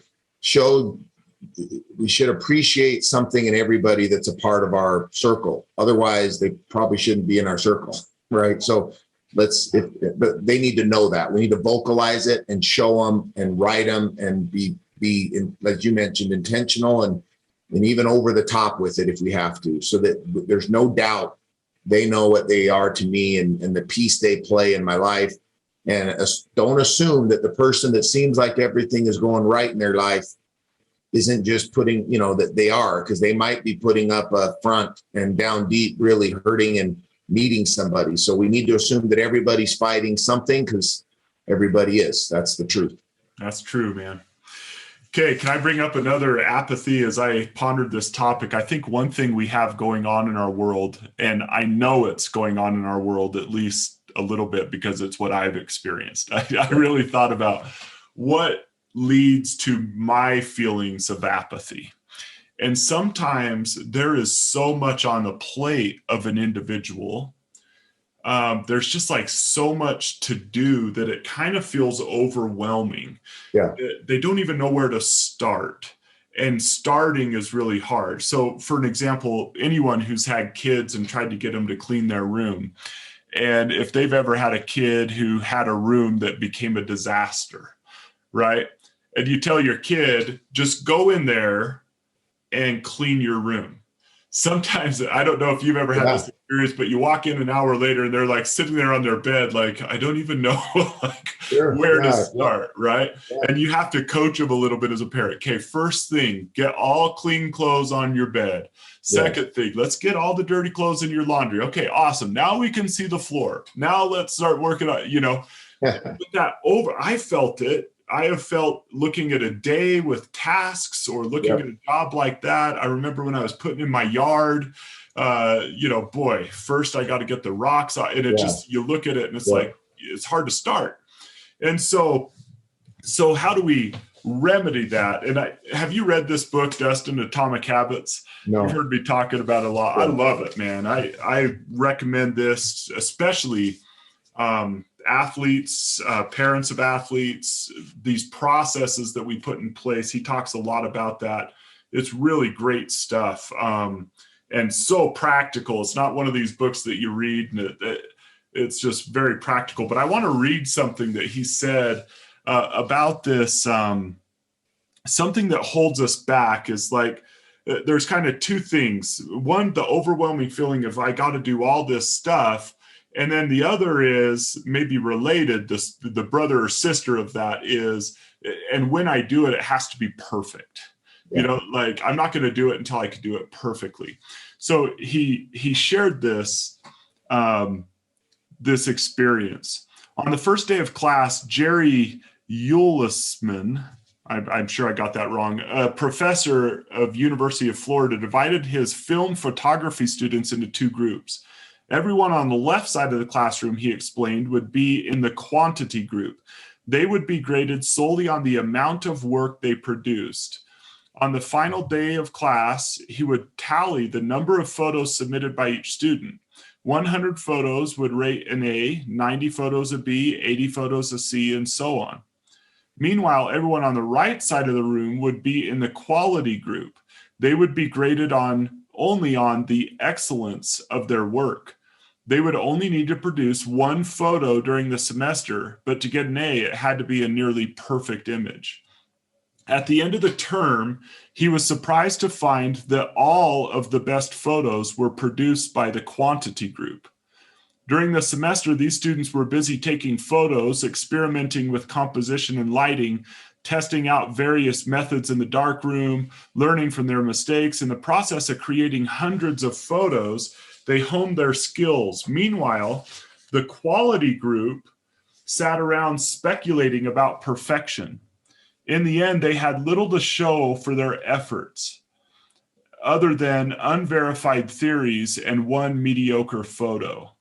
we should appreciate something in everybody that's a part of our circle. Otherwise, they probably shouldn't be in our circle, right? So but they need to know that. We need to vocalize it and show them and write them and be like you mentioned, intentional and even over the top with it if we have to, so that there's no doubt they know what they are to me and the piece they play in my life. And don't assume that the person that seems like everything is going right in their life isn't just putting, that they are, because they might be putting up a front and down deep, really hurting and needing somebody. So we need to assume that everybody's fighting something, because everybody is. That's the truth.
That's true, man. Okay, can I bring up another apathy as I pondered this topic? I think one thing we have going on in our world, and I know it's going on in our world at least a little bit because it's what I've experienced. I really thought about what leads to my feelings of apathy. And sometimes there is so much on the plate of an individual. There's just like so much to do that it kind of feels overwhelming.
Yeah.
They don't even know where to start. And starting is really hard. So for an example, anyone who's had kids and tried to get them to clean their room, and if they've ever had a kid who had a room that became a disaster, right? And you tell your kid, just go in there and clean your room. Sometimes, I don't know if you've ever had this experience, but you walk in an hour later and they're like sitting there on their bed, like, I don't even know where to start, right? Yeah. And you have to coach them a little bit as a parent. Okay, first thing, get all clean clothes on your bed. Second thing, let's get all the dirty clothes in your laundry. Okay, awesome. Now we can see the floor. Now let's start working on, with that over. I felt it. I have felt looking at a day with tasks or looking at a job like that. I remember when I was putting in my yard, first I got to get the rocks out, and it just, you look at it and it's like, it's hard to start. And so how do we remedy that? And have you read this book, Dustin, Atomic Habits?
No.
You've heard me talking about it a lot. I love it, man. I recommend this, especially athletes, parents of athletes, these processes that we put in place. He talks a lot about that. It's really great stuff. And so practical. It's not one of these books that you read and it's just very practical. But I want to read something that he said about this. Something that holds us back is like, there's kind of two things. One, the overwhelming feeling of I got to do all this stuff. And then the other is maybe related, the brother or sister of that is, and when I do it, it has to be perfect. Yeah. Like I'm not going to do it until I can do it perfectly. So he shared this experience. On the first day of class, Jerry Ulisman, I'm sure I got that wrong, a professor of University of Florida, divided his film photography students into two groups. Everyone on the left side of the classroom, he explained, would be in the quantity group. They would be graded solely on the amount of work they produced. On the final day of class, he would tally the number of photos submitted by each student. 100 photos would rate an A, 90 photos a B, 80 photos a C, and so on. Meanwhile, everyone on the right side of the room would be in the quality group. They would be graded only on the excellence of their work. They would only need to produce one photo during the semester, but to get an A, it had to be a nearly perfect image. At the end of the term, he was surprised to find that all of the best photos were produced by the quantity group. During the semester, these students were busy taking photos, experimenting with composition and lighting, testing out various methods in the darkroom, learning from their mistakes. In the process of creating hundreds of photos, they honed their skills. Meanwhile, the quality group sat around speculating about perfection. In the end, they had little to show for their efforts other than unverified theories and one mediocre photo.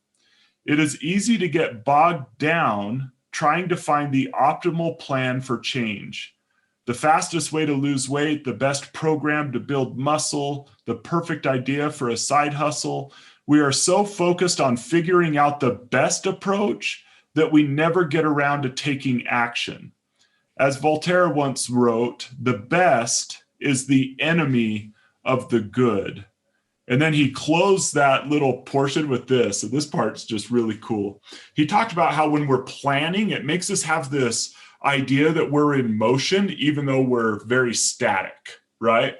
It is easy to get bogged down trying to find the optimal plan for change. The fastest way to lose weight, the best program to build muscle, the perfect idea for a side hustle. We are so focused on figuring out the best approach that we never get around to taking action. As Voltaire once wrote, the best is the enemy of the good. And then he closed that little portion with this. And this part's just really cool. He talked about how when we're planning, it makes us have this idea that we're in motion, even though we're very static, right?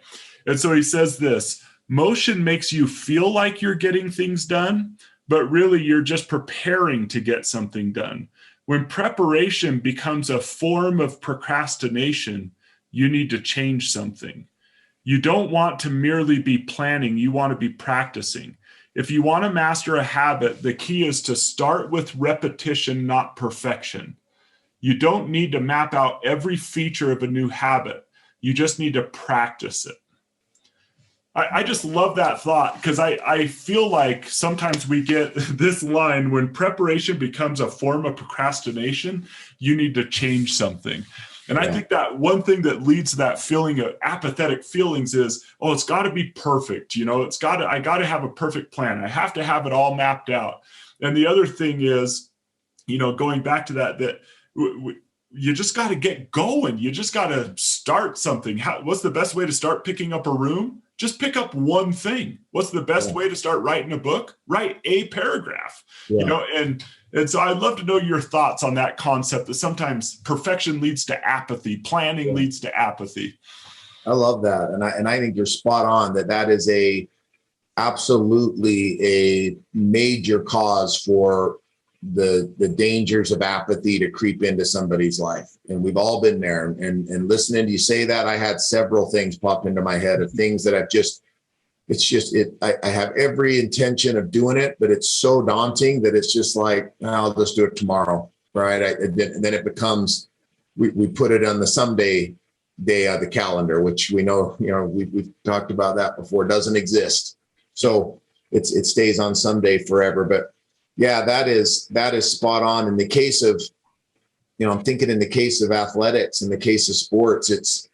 And so he says this: motion makes you feel like you're getting things done, but really you're just preparing to get something done. When preparation becomes a form of procrastination, you need to change something. You don't want to merely be planning, you want to be practicing. If you want to master a habit, the key is to start with repetition, not perfection. You don't need to map out every feature of a new habit. You just need to practice it. I just love that thought, because I feel like sometimes we get this line: when preparation becomes a form of procrastination, you need to change something. And I think that one thing that leads to that feeling of apathetic feelings is, oh, it's got to be perfect. You know, I got to have a perfect plan. I have to have it all mapped out. And the other thing is, you know, going back to that you just got to get going. You just got to start something. What's the best way to start picking up a room? Just pick up one thing. What's the best way to start writing a book? Write a paragraph. You know, and so I'd love to know your thoughts on that concept that sometimes perfection leads to apathy, planning leads to apathy.
I love that. And I think you're spot on that is absolutely a major cause for the dangers of apathy to creep into somebody's life. And we've all been there. And listening to you say that, I had several things pop into my head of things that I have every intention of doing it, but it's so daunting that it's just like, I'll just do it tomorrow. Right. And then it becomes, we put it on the someday day of the calendar, which we know, we've talked about that before, doesn't exist. So it stays on someday forever. But yeah, that is spot on. In the case of, I'm thinking in the case of athletics, in the case of sports, it's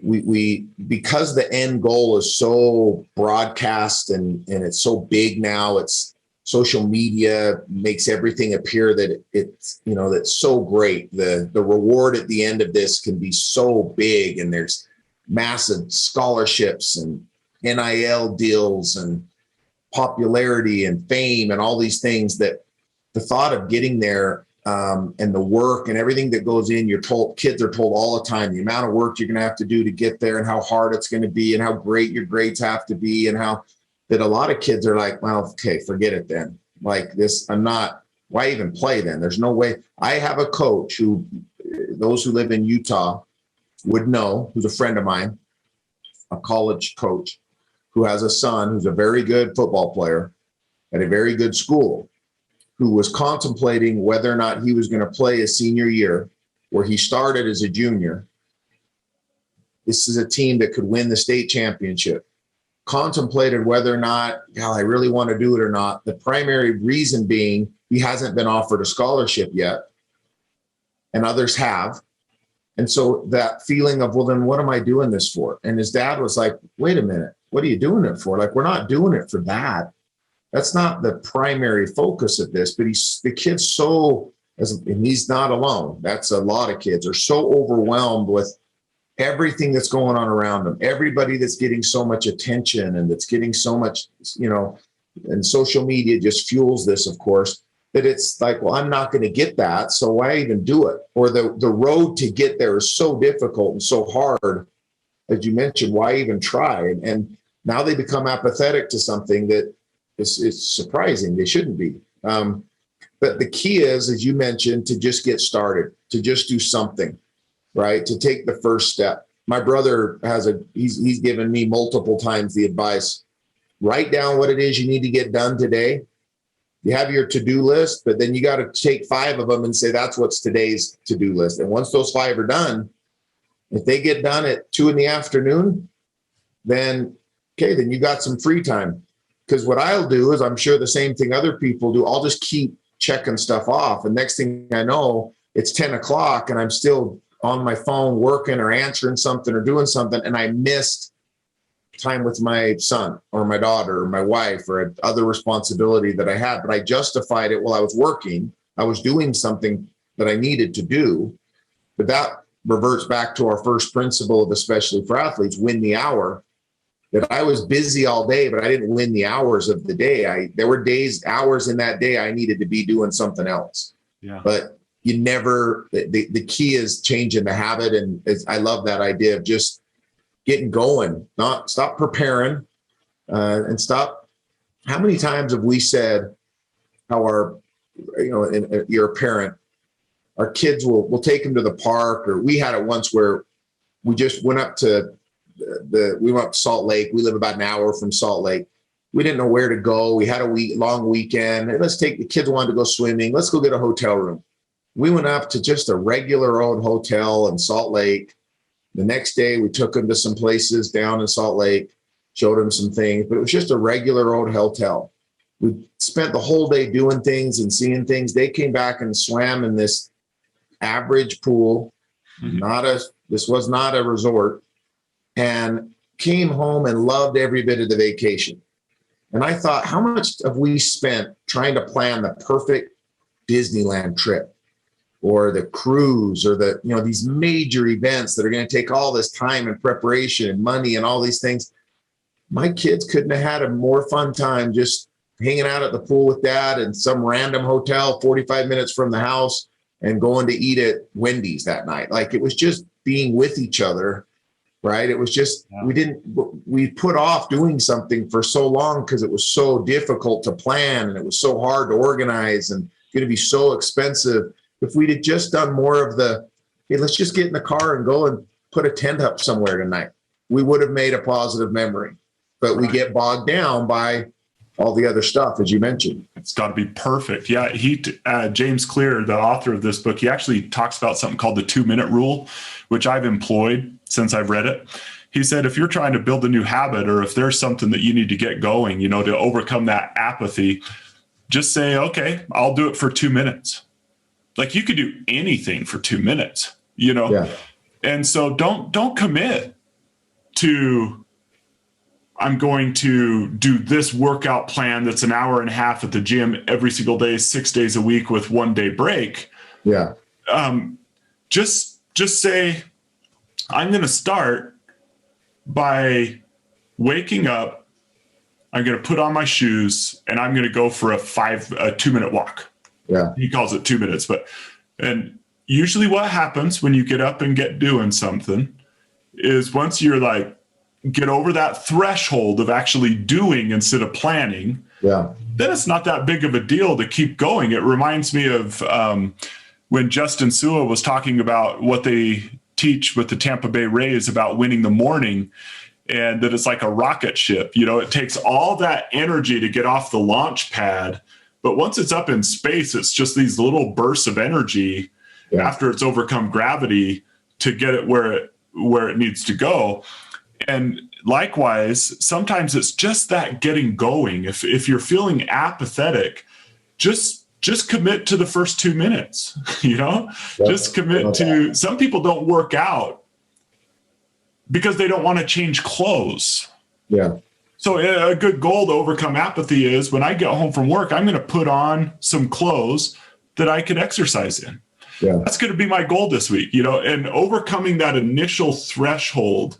we because the end goal is so broadcast and it's so big now, it's social media makes everything appear that it's, that's so great. The reward at the end of this can be so big, and there's massive scholarships and NIL deals and popularity and fame and all these things, that the thought of getting there and the work and everything that goes in, kids are told all the time, the amount of work you're going to have to do to get there and how hard it's going to be and how great your grades have to be, and how that a lot of kids are like, well, okay, forget it then. Like this, why even play then? There's no way. I have a coach who, those who live in Utah would know, who's a friend of mine, a college coach, who has a son who's a very good football player at a very good school, who was contemplating whether or not he was going to play his senior year, where he started as a junior. This is a team that could win the state championship. Contemplated whether or not, I really want to do it or not. The primary reason being he hasn't been offered a scholarship yet, and others have. And so that feeling of, well, then what am I doing this for? And his dad was like, wait a minute, what are you doing it for? Like, we're not doing it for that. That's not the primary focus of this. But the kid's so, and he's not alone. That's a lot of kids are so overwhelmed with everything that's going on around them. Everybody that's getting so much attention and that's getting so much, and social media just fuels this, of course, that it's like, well, I'm not going to get that, so why even do it? Or the road to get there is so difficult and so hard, as you mentioned, why even try? And now they become apathetic to something that is surprising. They shouldn't be. But the key is, as you mentioned, to just get started, to just do something, right? To take the first step. My brother he's given me multiple times the advice, write down what it is you need to get done today. You have your to-do list, but then you got to take 5 of them and say, that's what's today's to-do list. And once those 5 are done, if they get done at 2 p.m, then you got some free time. Because what I'll do is, I'm sure the same thing other people do, I'll just keep checking stuff off. And next thing I know, it's 10 o'clock and I'm still on my phone working or answering something or doing something. And I missed time with my son or my daughter or my wife or other responsibility that I had, but I justified it while I was working. I was doing something that I needed to do. But that reverts back to our first principle of, especially for athletes, win the hour. That I was busy all day, but I didn't win the hours of the day. There were hours in that day I needed to be doing something else. Yeah. But you never, the key is changing the habit. And I love that idea of just getting going, stop preparing, and stop. How many times have we said how you're a parent, our kids will take them to the park, or we had it once where we just went up to we went up to Salt Lake. We live about an hour from Salt Lake. We didn't know where to go. We had a long weekend. And the kids wanted to go swimming. Let's go get a hotel room. We went up to just a regular old hotel in Salt Lake. The next day, we took them to some places down in Salt Lake, showed them some things, but it was just a regular old hotel. We spent the whole day doing things and seeing things. They came back and swam in this average pool. Mm-hmm. This was not a resort, and came home and loved every bit of the vacation. And I thought, how much have we spent trying to plan the perfect Disneyland trip, or the cruise, or these major events that are going to take all this time and preparation and money and all these things. My kids couldn't have had a more fun time just hanging out at the pool with dad in some random hotel 45 minutes from the house and going to eat at Wendy's that night. Like, it was just being with each other, right? It was just, we put off doing something for so long because it was so difficult to plan and it was so hard to organize and going to be so expensive. If we'd have just done more of hey, let's just get in the car and go and put a tent up somewhere tonight, we would have made a positive memory. But we get bogged down by all the other stuff, as you mentioned. It's
got to be perfect. Yeah, James Clear, the author of this book, he actually talks about something called the 2-minute rule, which I've employed since I've read it. He said, if you're trying to build a new habit, or if there's something that you need to get going, to overcome that apathy, just say, okay, I'll do it for 2 minutes. Like, you could do anything for 2 minutes, Yeah. And so don't commit to, I'm going to do this workout plan that's an hour and a half at the gym every single day, 6 days a week with 1 day break.
Yeah.
Just say, I'm going to start by waking up. I'm going to put on my shoes and I'm going to go for a 2-minute walk.
Yeah.
He calls it 2 minutes, and usually what happens when you get up and get doing something is, once you're get over that threshold of actually doing instead of planning, then it's not that big of a deal to keep going. It reminds me of when Justin Sua was talking about what they teach with the Tampa Bay Rays about winning the morning, and that it's like a rocket ship. It takes all that energy to get off the launch pad, but once it's up in space, it's just these little bursts of energy after it's overcome gravity to get it where it needs to go. And likewise, sometimes it's just that getting going. If you're feeling apathetic, just just commit to the first 2 minutes, just commit to, some people don't work out because they don't want to change clothes.
Yeah.
So a good goal to overcome apathy is when I get home from work, I'm going to put on some clothes that I can exercise in.
Yeah.
That's going to be my goal this week, and overcoming that initial threshold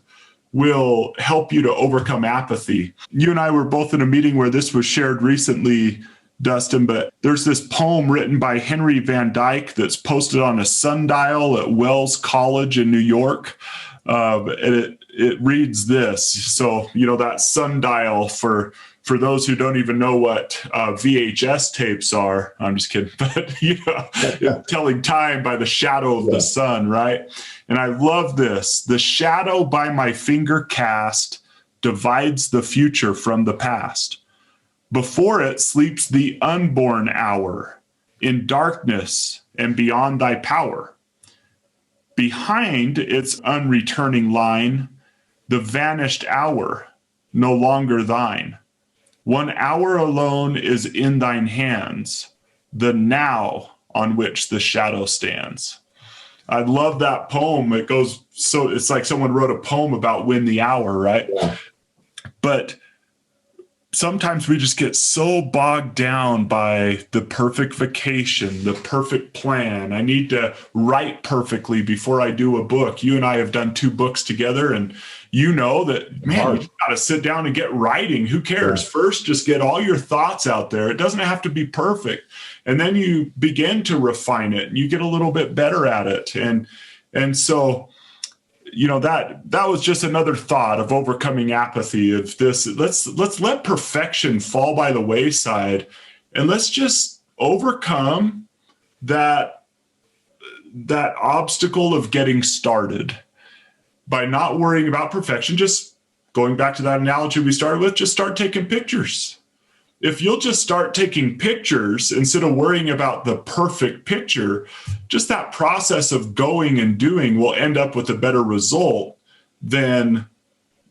will help you to overcome apathy. You and I were both in a meeting where this was shared recently, Dustin, but there's this poem written by Henry Van Dyke that's posted on a sundial at Wells College in New York. And it reads this. So, that sundial, for those who don't even know what VHS tapes are, I'm just kidding, but telling time by the shadow of the sun, right? And I love this. The shadow by my finger cast divides the future from the past. Before it sleeps the unborn hour in darkness and beyond thy power. Behind its unreturning line, the vanished hour, no longer thine. 1 hour alone is in thine hands, the now on which the shadow stands. I love that poem. It's like someone wrote a poem about win the hour, right? Yeah. But sometimes we just get so bogged down by the perfect vacation, the perfect plan. I need to write perfectly before I do a book. You and I have done 2 books together, and you know that, man, you got to sit down and get writing. Who cares? Yeah. First, just get all your thoughts out there. It doesn't have to be perfect. And then you begin to refine it and you get a little bit better at it. And so, that was just another thought of overcoming apathy of this. Let's let perfection fall by the wayside, and let's just overcome that obstacle of getting started by not worrying about perfection. Just going back to that analogy we started with, just start taking pictures. If you'll just start taking pictures instead of worrying about the perfect picture, just that process of going and doing will end up with a better result than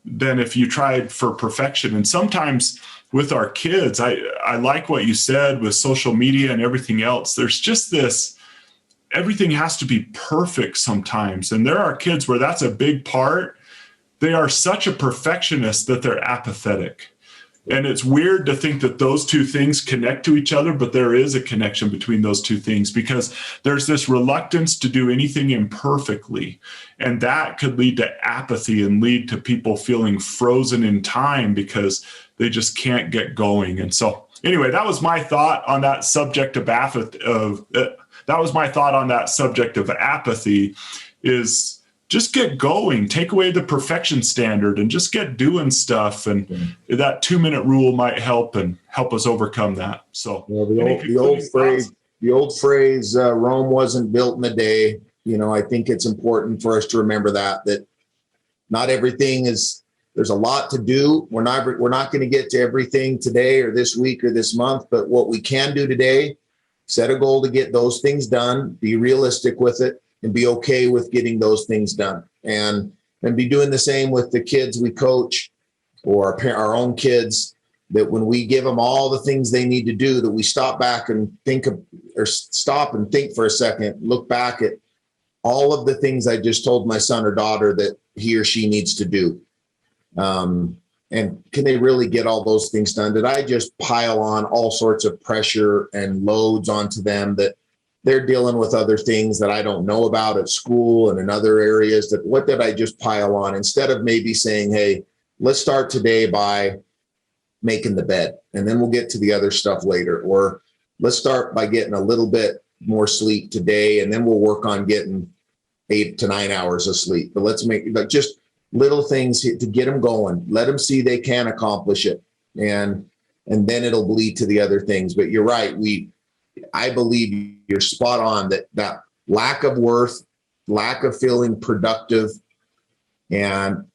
if you tried for perfection. And sometimes with our kids, I like what you said with social media and everything else. There's just this, everything has to be perfect sometimes. And there are kids where that's a big part. They are such a perfectionist that they're apathetic. And it's weird to think that those two things connect to each other, but there is a connection between those two things because there's this reluctance to do anything imperfectly. And that could lead to apathy and lead to people feeling frozen in time because they just can't get going. And so anyway, that was my thought on that subject of apathy is just get going, take away the perfection standard and just get doing stuff. And that 2-minute rule might help us overcome that. So
the old phrase, Rome wasn't built in a day. I think it's important for us to remember that not everything there's a lot to do. We're not going to get to everything today or this week or this month, but what we can do today, set a goal to get those things done, be realistic with it, and be okay with getting those things done, and be doing the same with the kids we coach or our own kids, that when we give them all the things they need to do, that we stop and think for a second, look back at all of the things I just told my son or daughter that he or she needs to do. And can they really get all those things done? Did I just pile on all sorts of pressure and loads onto them that they're dealing with other things that I don't know about at school and in other areas? That what did I just pile on? Instead of maybe saying, hey, let's start today by making the bed and then we'll get to the other stuff later. Or let's start by getting a little bit more sleep today and then we'll work on getting 8 to 9 hours of sleep. But let's make just little things to get them going. Let them see they can accomplish it. And then it'll bleed to the other things. But you're right. I believe you're spot on that lack of worth, lack of feeling productive, and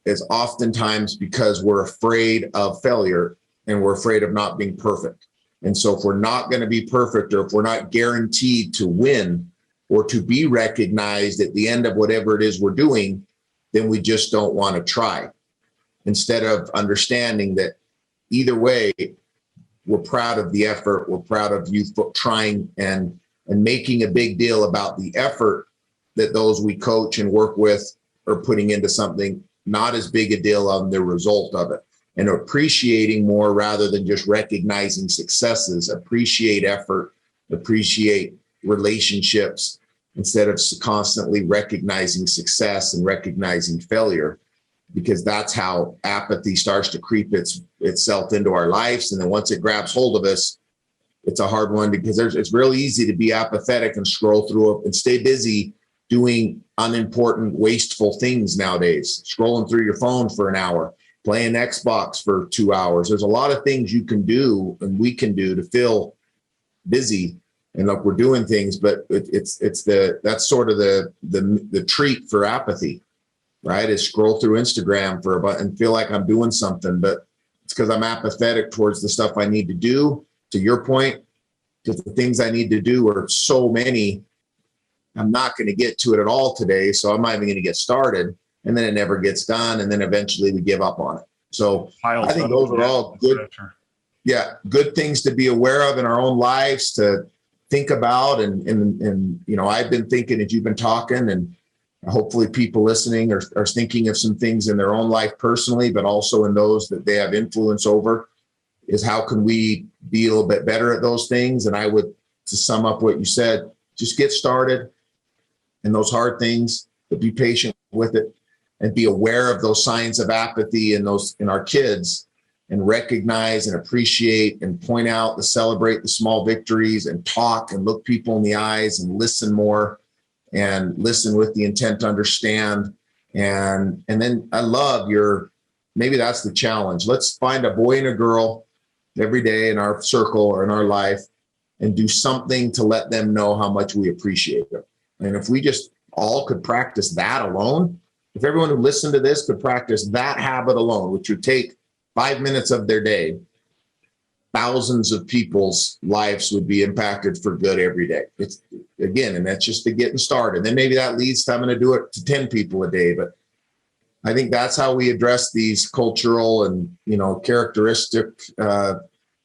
is oftentimes because we're afraid of failure and we're afraid of not being perfect. And so if we're not going to be perfect, or if we're not guaranteed to win or to be recognized at the end of whatever it is we're doing, then we just don't want to try. Instead of understanding that either way, we're proud of the effort. We're proud of you trying and making a big deal about the effort that those we coach and work with are putting into something, not as big a deal on the result of it, and appreciating more rather than just recognizing successes. Appreciate effort, appreciate relationships instead of constantly recognizing success and recognizing failure, because that's how apathy starts to creep itself into our lives. And then once it grabs hold of us, it's a hard one, because it's really easy to be apathetic and scroll through and stay busy doing unimportant, wasteful things nowadays, scrolling through your phone for an hour, playing Xbox for 2 hours. There's a lot of things you can do and we can do to feel busy and like we're doing things, but that's sort of the treat for apathy, right? Is scroll through Instagram and feel like I'm doing something, but it's because I'm apathetic towards the stuff I need to do. To your point, because the things I need to do are so many, I'm not going to get to it at all today. So I'm not even going to get started, and then it never gets done. And then eventually we give up on it. So I think those are all good. Yeah. Good things to be aware of in our own lives, to think about. And, you know, I've been thinking as you've been talking, and hopefully people listening are thinking of some things in their own life personally, but also in those that they have influence over, is how can we be a little bit better at those things? And I would, to sum up what you said, just get started in those hard things, but be patient with it and be aware of those signs of apathy in our kids, and recognize and appreciate and point out, celebrate the small victories, and talk and look people in the eyes and listen more, and listen with the intent to understand. And then I love maybe that's the challenge. Let's find a boy and a girl every day in our circle or in our life and do something to let them know how much we appreciate them. And if we just all could practice that alone, if everyone who listened to this could practice that habit alone, which would take 5 minutes of their day, thousands of people's lives would be impacted for good every day. It's again, and that's just the getting started. Then maybe that leads to I'm going to do it to 10 people a day. But I think that's how we address these cultural and, you know, characteristic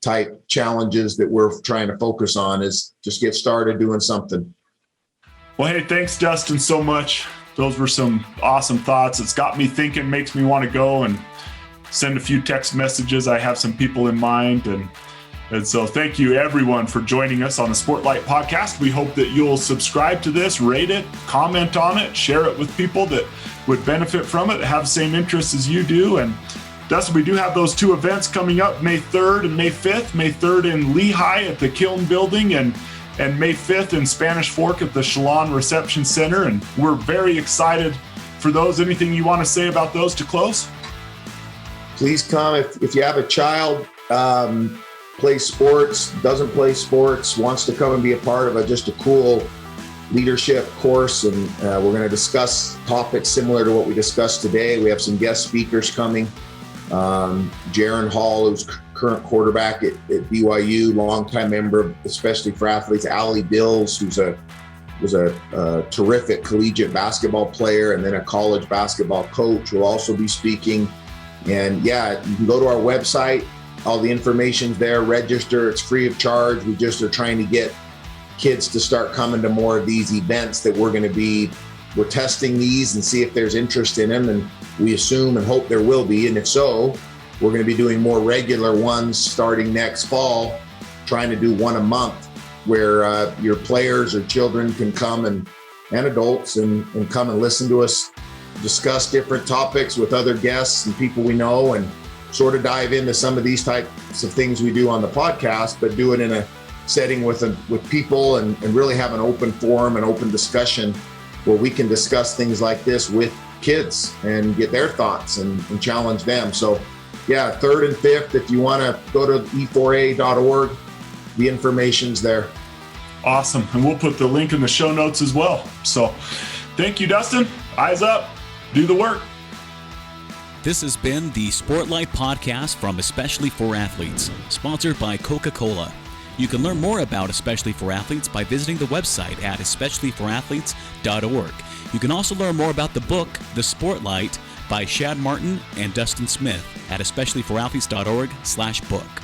type challenges that we're trying to focus on, is just get started doing something.
Well, hey, thanks, Dustin, so much. Those were some awesome thoughts. It's got me thinking, makes me want to go and send a few text messages. I have some people in mind. And so thank you, everyone, for joining us on the Sportlight podcast. We hope that you'll subscribe to this, rate it, comment on it, share it with people that would benefit from it, have the same interests as you do. And Dustin, we do have those two events coming up, May 3rd and May 5th. May 3rd in Lehigh at the Kiln Building, and May 5th in Spanish Fork at the Shalon Reception Center. And we're very excited for those. Anything you want to say about those to close?
Please come. If you have a child, plays sports, doesn't play sports, wants to come and be a part of just a cool leadership course. And we're going to discuss topics similar to what we discussed today. We have some guest speakers coming. Jaron Hall, who's current quarterback at BYU, longtime member, especially for athletes. Allie Bills, who was a terrific collegiate basketball player and then a college basketball coach, will also be speaking. And yeah, you can go to our website. All the information's there. Register. It's free of charge. We just are trying to get kids to start coming to more of these events that we're testing these and see if there's interest in them. And we assume and hope there will be. And if so, we're going to be doing more regular ones starting next fall, trying to do one a month, where your players or children can come and adults and come and listen to us discuss different topics with other guests and people we know, and sort of dive into some of these types of things we do on the podcast, but do it in a setting with people and really have an open forum and open discussion where we can discuss things like this with kids and get their thoughts and challenge them. So yeah, 3rd and 5th, if you want to go to e4a.org, the information's there.
Awesome. And we'll put the link in the show notes as well. So thank you, Dustin. Eyes up. Do the work.
This has been the Sportlight podcast from Especially for Athletes, sponsored by Coca-Cola. You can learn more about Especially for Athletes by visiting the website at especiallyforathletes.org. You can also learn more about the book, The Sportlight, by Shad Martin and Dustin Smith at especiallyforathletes.org/book.